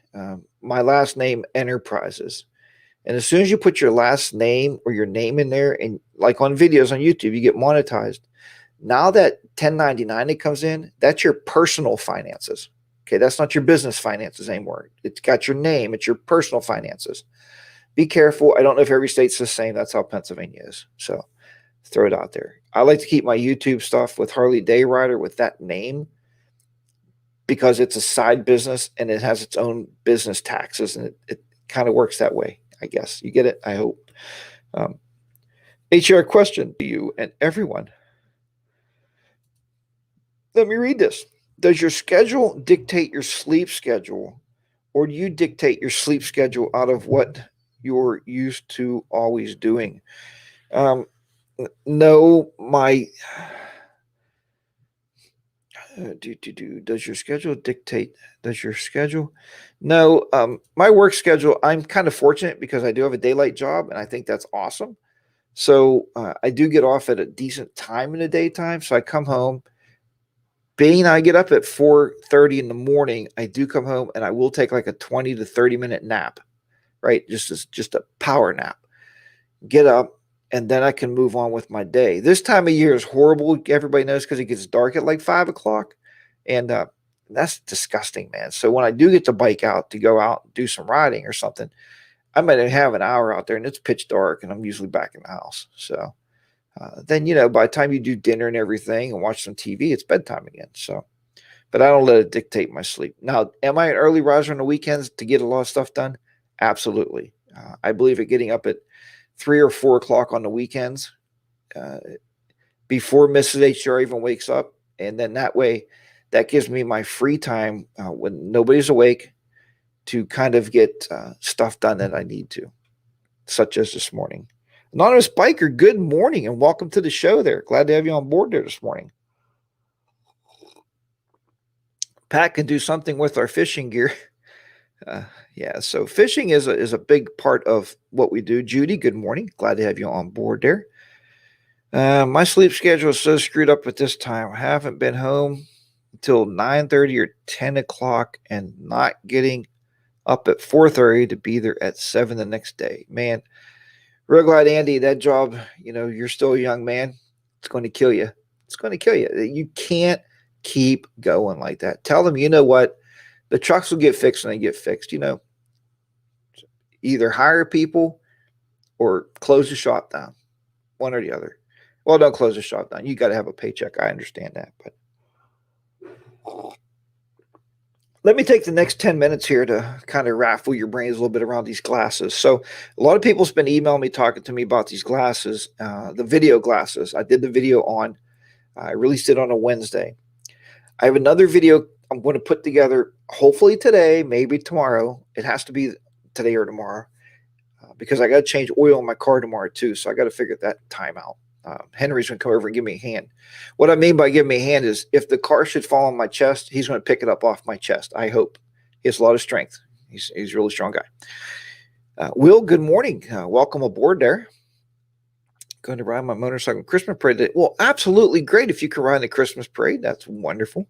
my last name Enterprises. And as soon as you put your last name or your name in there, and like on videos on YouTube, you get monetized. Now that 1099 it comes in, that's your personal finances. Okay, that's not your business finances anymore. It's got your name, it's your personal finances. Be careful. I don't know if every state's the same. That's how Pennsylvania is. So throw it out there. I like to keep my YouTube stuff with Harley Day Rider with that name because it's a side business and it has its own business taxes, and it kind of works that way, I guess. You get it? I hope. HR question to you and everyone. Let me read this. Does your schedule dictate your sleep schedule, or do you dictate your sleep schedule out of what you're used to always doing? No, my does your schedule dictate? Does your schedule? No, my work schedule. I'm kind of fortunate because I do have a daylight job, and I think that's awesome. So I do get off at a decent time in the daytime. So I come home. Being I get up at 4:30 in the morning, I do come home and I will take like a 20 to 30-minute nap, right? Just a power nap. Get up, and then I can move on with my day. This time of year is horrible. Everybody knows because it gets dark at like 5 o'clock, and that's disgusting, man. So when I do get to bike out to go out and do some riding or something, I might have an hour out there, and it's pitch dark, and I'm usually back in the house. So then, by the time you do dinner and everything and watch some TV, it's bedtime again. So, but I don't let it dictate my sleep. Now, am I an early riser on the weekends to get a lot of stuff done? Absolutely. I believe in getting up at 3 or 4 o'clock on the weekends before Mrs. HDR even wakes up. And then that way, that gives me my free time when nobody's awake to kind of get stuff done that I need to, such as this morning. Anonymous Biker, good morning and welcome to the show there. Glad to have you on board there this morning. Pat can do something with our fishing gear. Yeah, so fishing is a big part of what we do. Judy, good morning. Glad to have you on board there. My sleep schedule is so screwed up at this time. I haven't been home until 9:30 or 10 o'clock and not getting up at 4:30 to be there at 7 the next day. Man, real glad, Andy, that job, you're still a young man. It's going to kill you. It's going to kill you. You can't keep going like that. Tell them, you know what? The trucks will get fixed when they get fixed. Either hire people or close the shop down. One or the other. Well, don't close the shop down. You got to have a paycheck. I understand that. But let me take the next 10 minutes here to kind of raffle your brains a little bit around these glasses. So a lot of people's been emailing me, talking to me about these glasses, the video glasses. I did the video on, I released it on a Wednesday. I have another video I'm going to put together, hopefully today, maybe tomorrow. It has to be today or tomorrow because I got to change oil in my car tomorrow too. So I got to figure that time out. Henry's going to come over and give me a hand. What I mean by give me a hand is if the car should fall on my chest, he's going to pick it up off my chest. I hope. He has a lot of strength. He's a really strong guy. Will, good morning. Welcome aboard there. Going to ride my motorcycle Christmas parade today. Well, absolutely great if you can ride the Christmas parade. That's wonderful.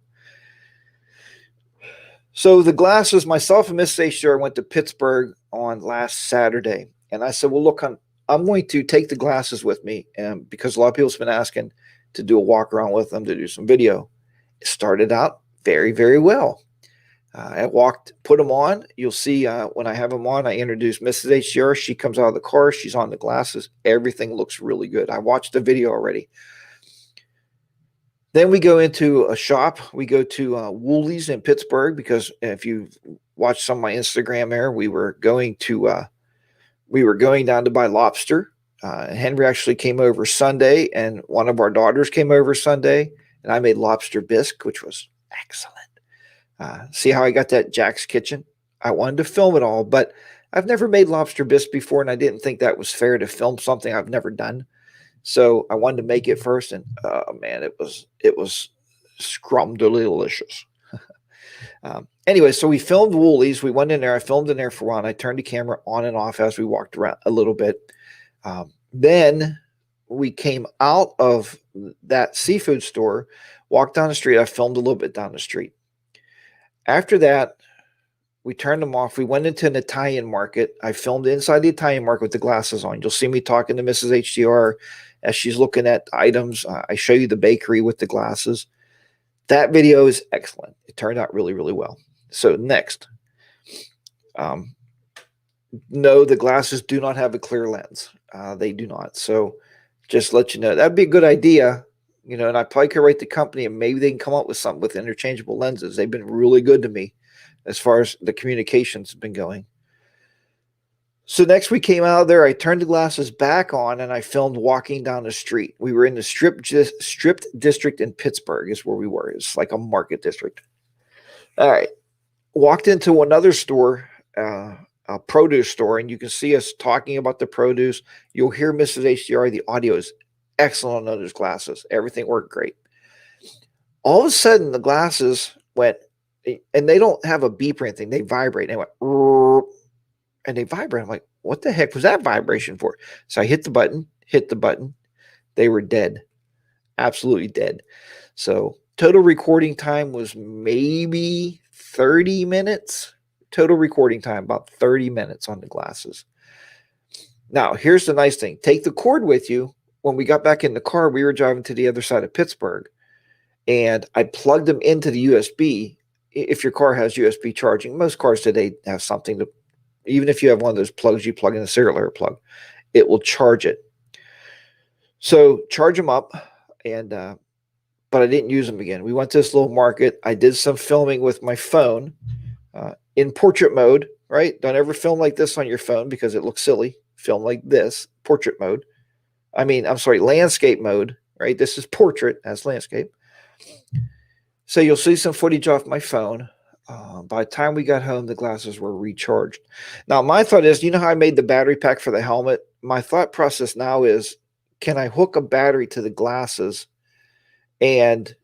So the glasses, myself and Miss HDR went to Pittsburgh on last Saturday. And I said, well, look, I'm going to take the glasses with me, and because a lot of people's been asking to do a walk around with them, to do some video. It started out very, very well. I put them on. You'll see when I have them on, I introduce Mrs. HDR. She comes out of the car. She's on the glasses. Everything looks really good. I watched the video already. Then we go into a shop. We go to Woolies in Pittsburgh because if you watch some of my Instagram there, we were going down to buy lobster. Henry actually came over Sunday, and one of our daughters came over Sunday, and I made lobster bisque, which was excellent. See how I got that Jack's Kitchen? I wanted to film it all, but I've never made lobster bisque before, and I didn't think that was fair to film something I've never done. So I wanted to make it first, and man, it was scrum-delicious. Anyway, so we filmed Woolies. We went in there. I filmed in there for a while. I turned the camera on and off as we walked around a little bit. Then we came out of that seafood store, walked down the street. I filmed a little bit down the street. After that, we turned them off. We went into an Italian market. I filmed inside the Italian market with the glasses on. You'll see me talking to Mrs. HDR as she's looking at items. I show you the bakery with the glasses. That video is excellent. It turned out really, really well. So next, no, the glasses do not have a clear lens. They do not. So just let you know, that'd be a good idea. And I probably could write the company and maybe they can come up with something with interchangeable lenses. They've been really good to me as far as the communications have been going. So next we came out of there, I turned the glasses back on and I filmed walking down the street. We were in the stripped district in Pittsburgh is where we were. It's like a market district. All right. Walked into another store, a produce store, and you can see us talking about the produce. You'll hear Mrs. HDR. The audio is excellent on those glasses. Everything worked great. All of a sudden, the glasses went, and they don't have a beep or anything. They vibrate. And they went, and they vibrate. I'm like, what the heck was that vibration for? So I hit the button. They were dead. Absolutely dead. So total recording time was maybe 30 minutes. Total recording time, about 30 minutes on the glasses. Now, here's the nice thing. Take the cord with you. When we got back in the car, we were driving to the other side of Pittsburgh, and I plugged them into the USB. If your car has USB charging, most cars today have something to, even if you have one of those plugs you plug in a cellular plug, it will charge it. So charge them up, and but I didn't use them again. We went to this little market. I did some filming with my phone in portrait mode, right? Don't ever film like this on your phone because it looks silly. Film like this, portrait mode. Landscape mode, right? This is portrait as landscape. So you'll see some footage off my phone. By the time we got home, the glasses were recharged. Now, my thought is, how I made the battery pack for the helmet? My thought process now is, can I hook a battery to the glasses and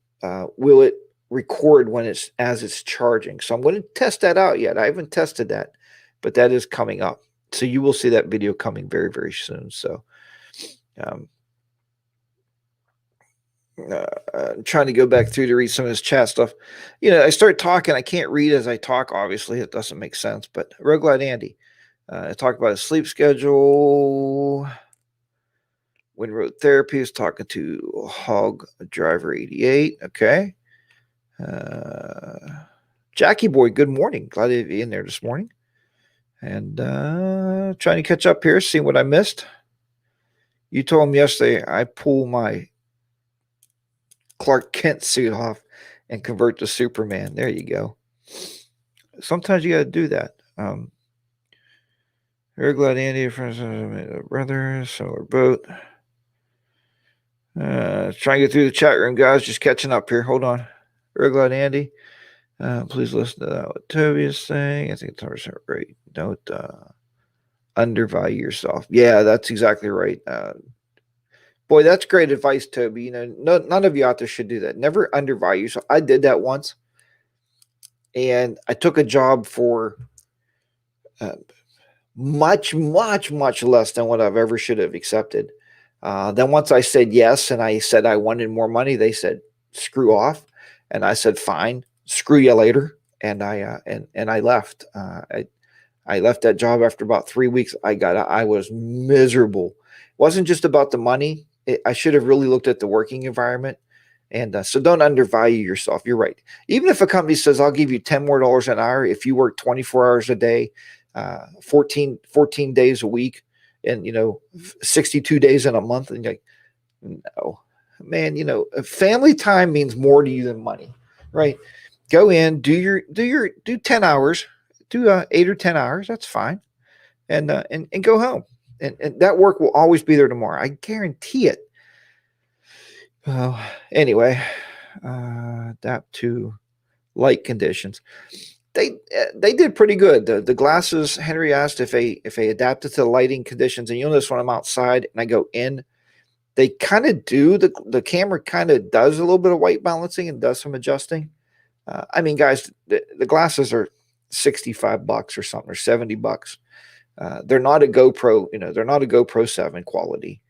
will it record when as it's charging? So I'm going to test that out yet. I haven't tested that, but that is coming up. So you will see that video coming very, very soon. So I'm trying to go back through to read some of this chat stuff. I start talking. I can't read as I talk. Obviously, it doesn't make sense. But Roguelite Andy, I talked about his sleep schedule. When Road Therapy is talking to Hog Driver 88. Okay. Jackie Boy, good morning. Glad to be in there this morning. And trying to catch up here, see what I missed. You told him yesterday I pull my Clark Kent suit off and convert to Superman. There you go. Sometimes you got to do that. Very glad Andy, friends, brothers, so we're both. Trying to get through the chat room, guys. Just catching up here. Hold on. Very glad Andy. Please listen to that what Toby is saying. I think it's 100% right. Don't undervalue yourself. Yeah, that's exactly right. Boy, that's great advice, Toby. None of you out there should do that. Never undervalue yourself. I did that once, and I took a job for much, much, much less than what I've ever should have accepted. Then once I said yes, and I said I wanted more money, they said screw off, and I said fine, screw you later, and I left. I left that job after about 3 weeks. I was miserable. It wasn't just about the money. I should have really looked at the working environment. And so don't undervalue yourself. You're right. Even if a company says, I'll give you $10 more an hour if you work 24 hours a day, 14 days a week, and 62 days in a month, and you're like, no, man, family time means more to you than money, right? Go in, do 10 hours, do 8 or 10 hours. That's fine. And go home. And that work will always be there tomorrow. I guarantee it. Anyway, adapt to light conditions. They did pretty good. The glasses, Henry asked if they adapted to the lighting conditions, and you'll notice when I'm outside and I go in, they kind of do. The camera kind of does a little bit of white balancing and does some adjusting. Guys, the glasses are $65 or something, or $70. They're not a GoPro, they're not a GoPro 7 quality.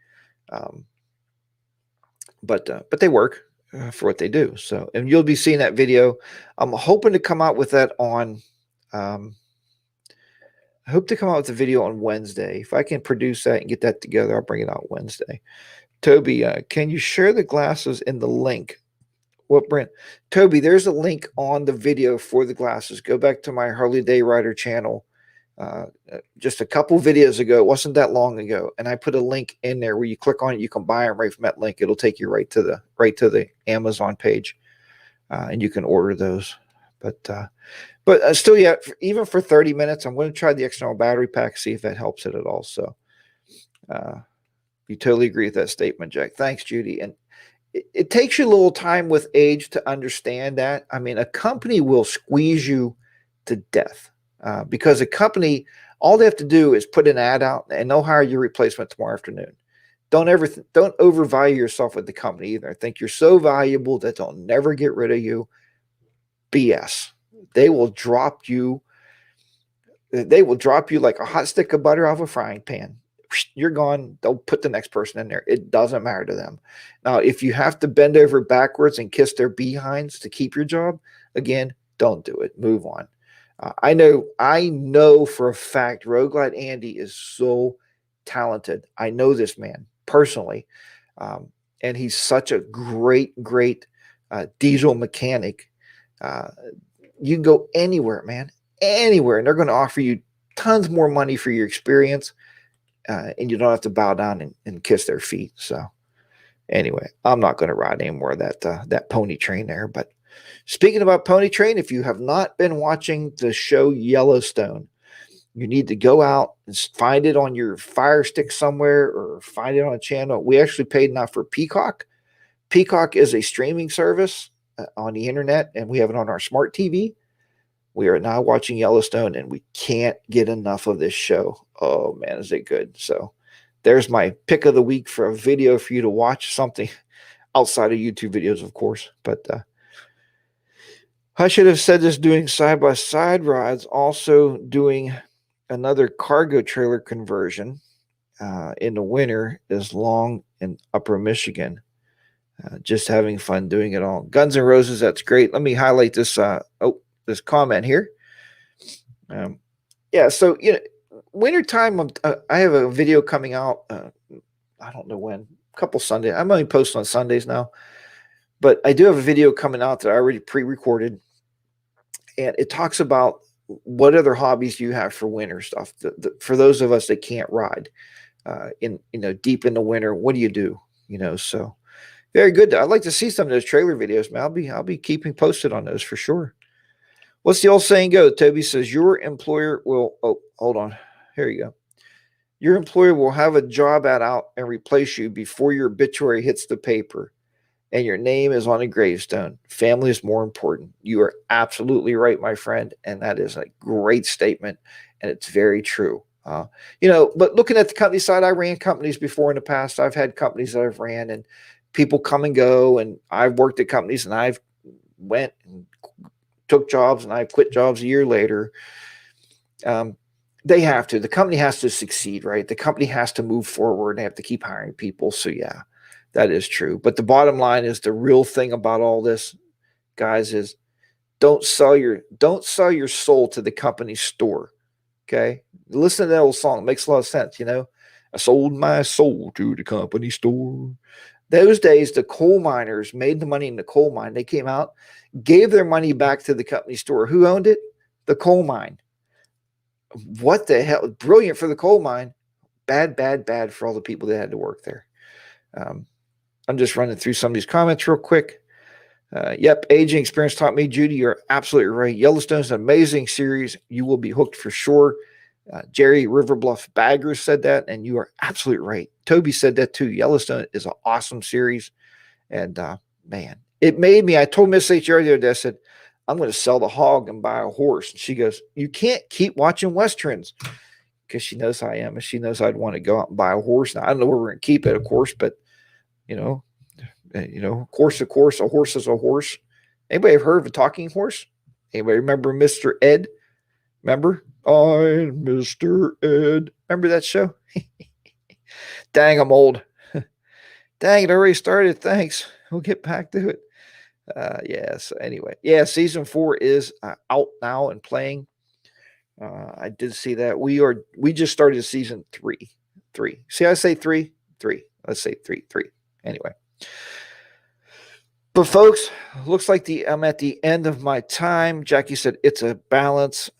But they work. for what they do. So, and you'll be seeing that video. I'm hoping to come out with that on. I hope to come out with a video on Wednesday. If I can produce that and get that together, I'll bring it out Wednesday. Toby, can you share the glasses in the link? What Brent? Toby, there's a link on the video for the glasses. Go back to my Harley Day Rider channel. Just a couple videos ago, it wasn't that long ago, and I put a link in there where you click on it, you can buy them right from that link. It'll take you right to the Amazon page, and you can order those. But still, yeah, even for 30 minutes, I'm going to try the external battery pack, see if that helps it at all. So, you totally agree with that statement, Jack. Thanks, Judy. And it takes you a little time with age to understand that. I mean, a company will squeeze you to death because a company, all they have to do is put an ad out and they'll hire your replacement tomorrow afternoon. Don't overvalue yourself with the company either. Think you're so valuable that they'll never get rid of you. BS. They will drop you. They will drop you like a hot stick of butter off a frying pan. You're gone. They'll put the next person in there. It doesn't matter to them. Now, if you have to bend over backwards and kiss their behinds to keep your job, again, don't do it. Move on. I know for a fact Road Glide Andy is so talented. I know this man personally, and he's such a great diesel mechanic. You can go anywhere, man, anywhere, and they're going to offer you tons more money for your experience. And you don't have to bow down and kiss their feet. So anyway, I'm not going to ride anymore that pony train there. But speaking about pony train, if you have not been watching the show Yellowstone, you need to go out and find it on your Fire Stick somewhere or find it on a channel. We actually paid now for Peacock. Peacock is a streaming service on the internet, and we have it on our smart TV. We are now watching Yellowstone, and we can't get enough of this show. Oh, man, is it good. So there's my pick of the week for a video for you to watch, something outside of YouTube videos, of course. But I should have said this, doing side-by-side rides, also doing another cargo trailer conversion in the winter is long in Upper Michigan. Just having fun doing it all. Guns N' Roses, that's great. Let me highlight this. This comment here. Yeah, so wintertime. I have a video coming out. I don't know when. A couple Sundays. I'm only posting on Sundays now, but I do have a video coming out that I already pre-recorded, and it talks about what other hobbies you have for winter stuff. For those of us that can't ride, deep in the winter, what do you do? So very good. I'd like to see some of those trailer videos, man. I'll be keeping posted on those for sure. What's the old saying go? Toby says your employer will. Oh, hold on. Here you go. Your employer will have a job ad out and replace you before your obituary hits the paper and your name is on a gravestone. Family is more important. You are absolutely right, my friend. And that is a great statement. And it's very true. But looking at the company side, I ran companies before in the past. I've had companies that I've ran and people come and go. And I've worked at companies and I've went and took jobs and I quit jobs a year later. They have to. The company has to succeed, right? The company has to move forward. They have to keep hiring people. So yeah, that is true. But the bottom line is the real thing about all this, guys, is don't sell your soul to the company store. Okay, listen to that old song. It makes a lot of sense. I sold my soul to the company store. Those days, the coal miners made the money in the coal mine. They came out, gave their money back to the company store. Who owned it? The coal mine. What the hell? Brilliant for the coal mine. Bad for all the people that had to work there. I'm just running through some of these comments real quick. Yep, aging experience taught me, Judy, you're absolutely right. Yellowstone's an amazing series. You will be hooked for sure. Jerry Riverbluff Bagger said that, and you are absolutely right. Toby said that too. Yellowstone is an awesome series. And man, it made me, I told Miss HR the other day, I said, I'm going to sell the hog and buy a horse. And she goes, you can't keep watching Westerns, because she knows I am. And she knows I'd want to go out and buy a horse. Now, I don't know where we're going to keep it, of course, but horse, of course, a horse is a horse. Anybody have heard of a talking horse? Anybody remember Mr. Ed? Remember? I'm Mr. Ed. Remember that show? Dang, I'm old. Dang, it already started. Thanks. We'll get back to it. So anyway, yeah, season 4 is out now and playing. I did see that. We just started season 3. 3. See, I say 3, 3. Let's say 3, 3. Anyway. But folks, looks like I'm at the end of my time. Jackie said it's a balance.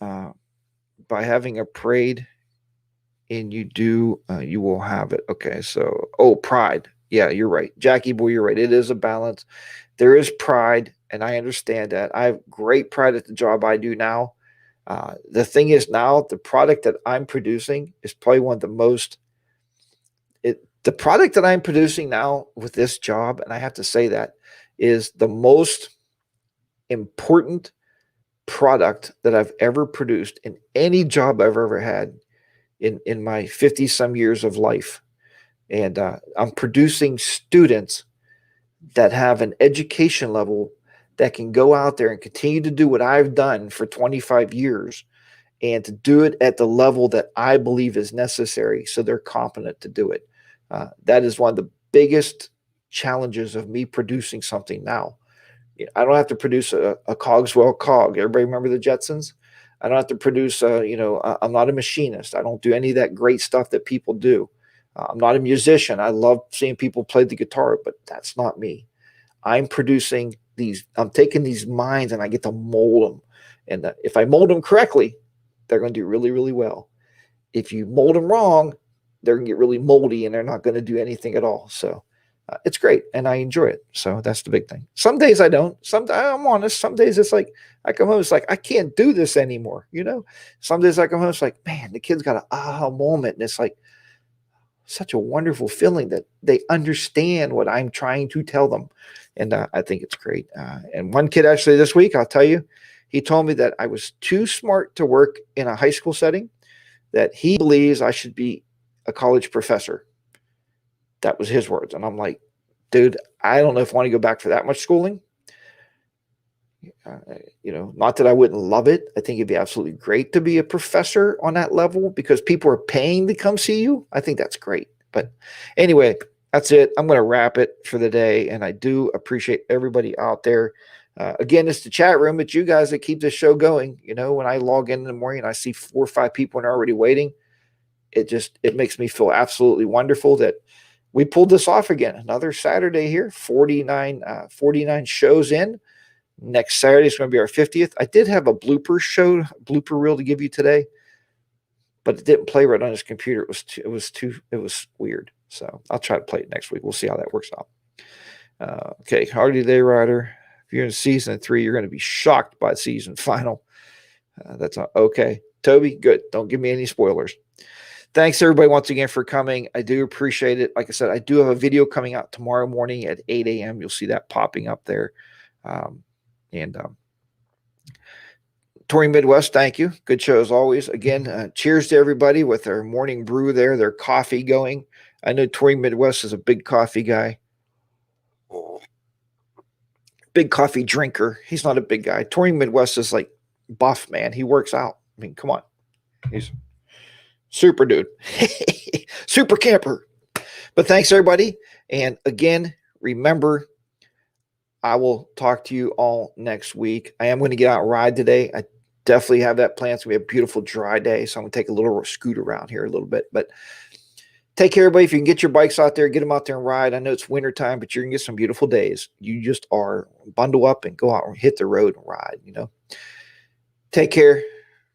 By having a parade and you will have it. Okay, so pride. Yeah, you're right. Jackie boy, you're right. It is a balance. There is pride, and I understand that. I have great pride at the job I do now. The thing is now the product that I'm producing is probably one of the most the product that I'm producing now with this job, and I have to say that is the most important product that I've ever produced in any job I've ever had in my 50 some years of life. And I'm producing students that have an education level that can go out there and continue to do what I've done for 25 years and to do it at the level that I believe is necessary so they're competent to do it. That is one of the biggest challenges of me producing something now. I don't have to produce a Cogswell cog. Everybody remember the Jetsons? I don't have to produce, I'm not a machinist. I don't do any of that great stuff that people do. I'm not a musician. I love seeing people play the guitar, but that's not me. I'm taking these minds and I get to mold them. And if I mold them correctly, they're going to do really, really well. If you mold them wrong, they're going to get really moldy and they're not going to do anything at all. So it's great and I enjoy it. So that's the big thing. Some days I don't. I'm honest. Some days it's like I come home, it's like I can't do this anymore. Some days I come home, it's like, man, the kid's got an aha moment, and it's like such a wonderful feeling that they understand what I'm trying to tell them, and I think it's great. And one kid actually this week, I'll tell you, he told me that I was too smart to work in a high school setting, that he believes I should be a college professor. That was his words. And I'm like, dude, I don't know if I want to go back for that much schooling. Not that I wouldn't love it. I think it'd be absolutely great to be a professor on that level because people are paying to come see you. I think that's great. But anyway, that's it. I'm going to wrap it for the day. And I do appreciate everybody out there. Again, it's the chat room. It's you guys that keep this show going. When I log in the morning and I see 4 or 5 people and are already waiting, it makes me feel absolutely wonderful that we pulled this off again. Another Saturday here, 49 shows in. Next Saturday is going to be our 50th. I did have a blooper reel to give you today, but it didn't play right on his computer. It was weird. So I'll try to play it next week. We'll see how that works out. Okay, Hardy Day Rider. If you're in season 3, you're going to be shocked by season final. That's okay. Toby, good. Don't give me any spoilers. Thanks, everybody, once again for coming. I do appreciate it. Like I said, I do have a video coming out tomorrow morning at 8 a.m. You'll see that popping up there. Touring Midwest, thank you. Good show as always. Again, cheers to everybody with their morning brew there, their coffee going. I know Touring Midwest is a big coffee guy. Big coffee drinker. He's not a big guy. Touring Midwest is like buff, man. He works out. I mean, come on. He's super dude. Super camper. But thanks, everybody. And again, remember, I will talk to you all next week. I am going to get out and ride today. I definitely have that plan. It's going to be a beautiful dry day. So I'm going to take a little scoot around here a little bit. But take care, everybody. If you can get your bikes out there, get them out there and ride. I know it's wintertime, but you're going to get some beautiful days. You just are. Bundle up and go out and hit the road and ride, Take care.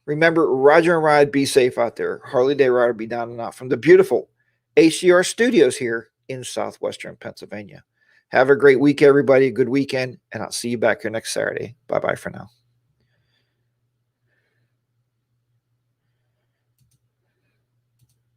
Remember, Roger and ride. Be safe out there. Harley Day Rider, be down and out from the beautiful HDR studios here in southwestern Pennsylvania. Have a great week, everybody. A good weekend, and I'll see you back here next Saturday. Bye-bye for now.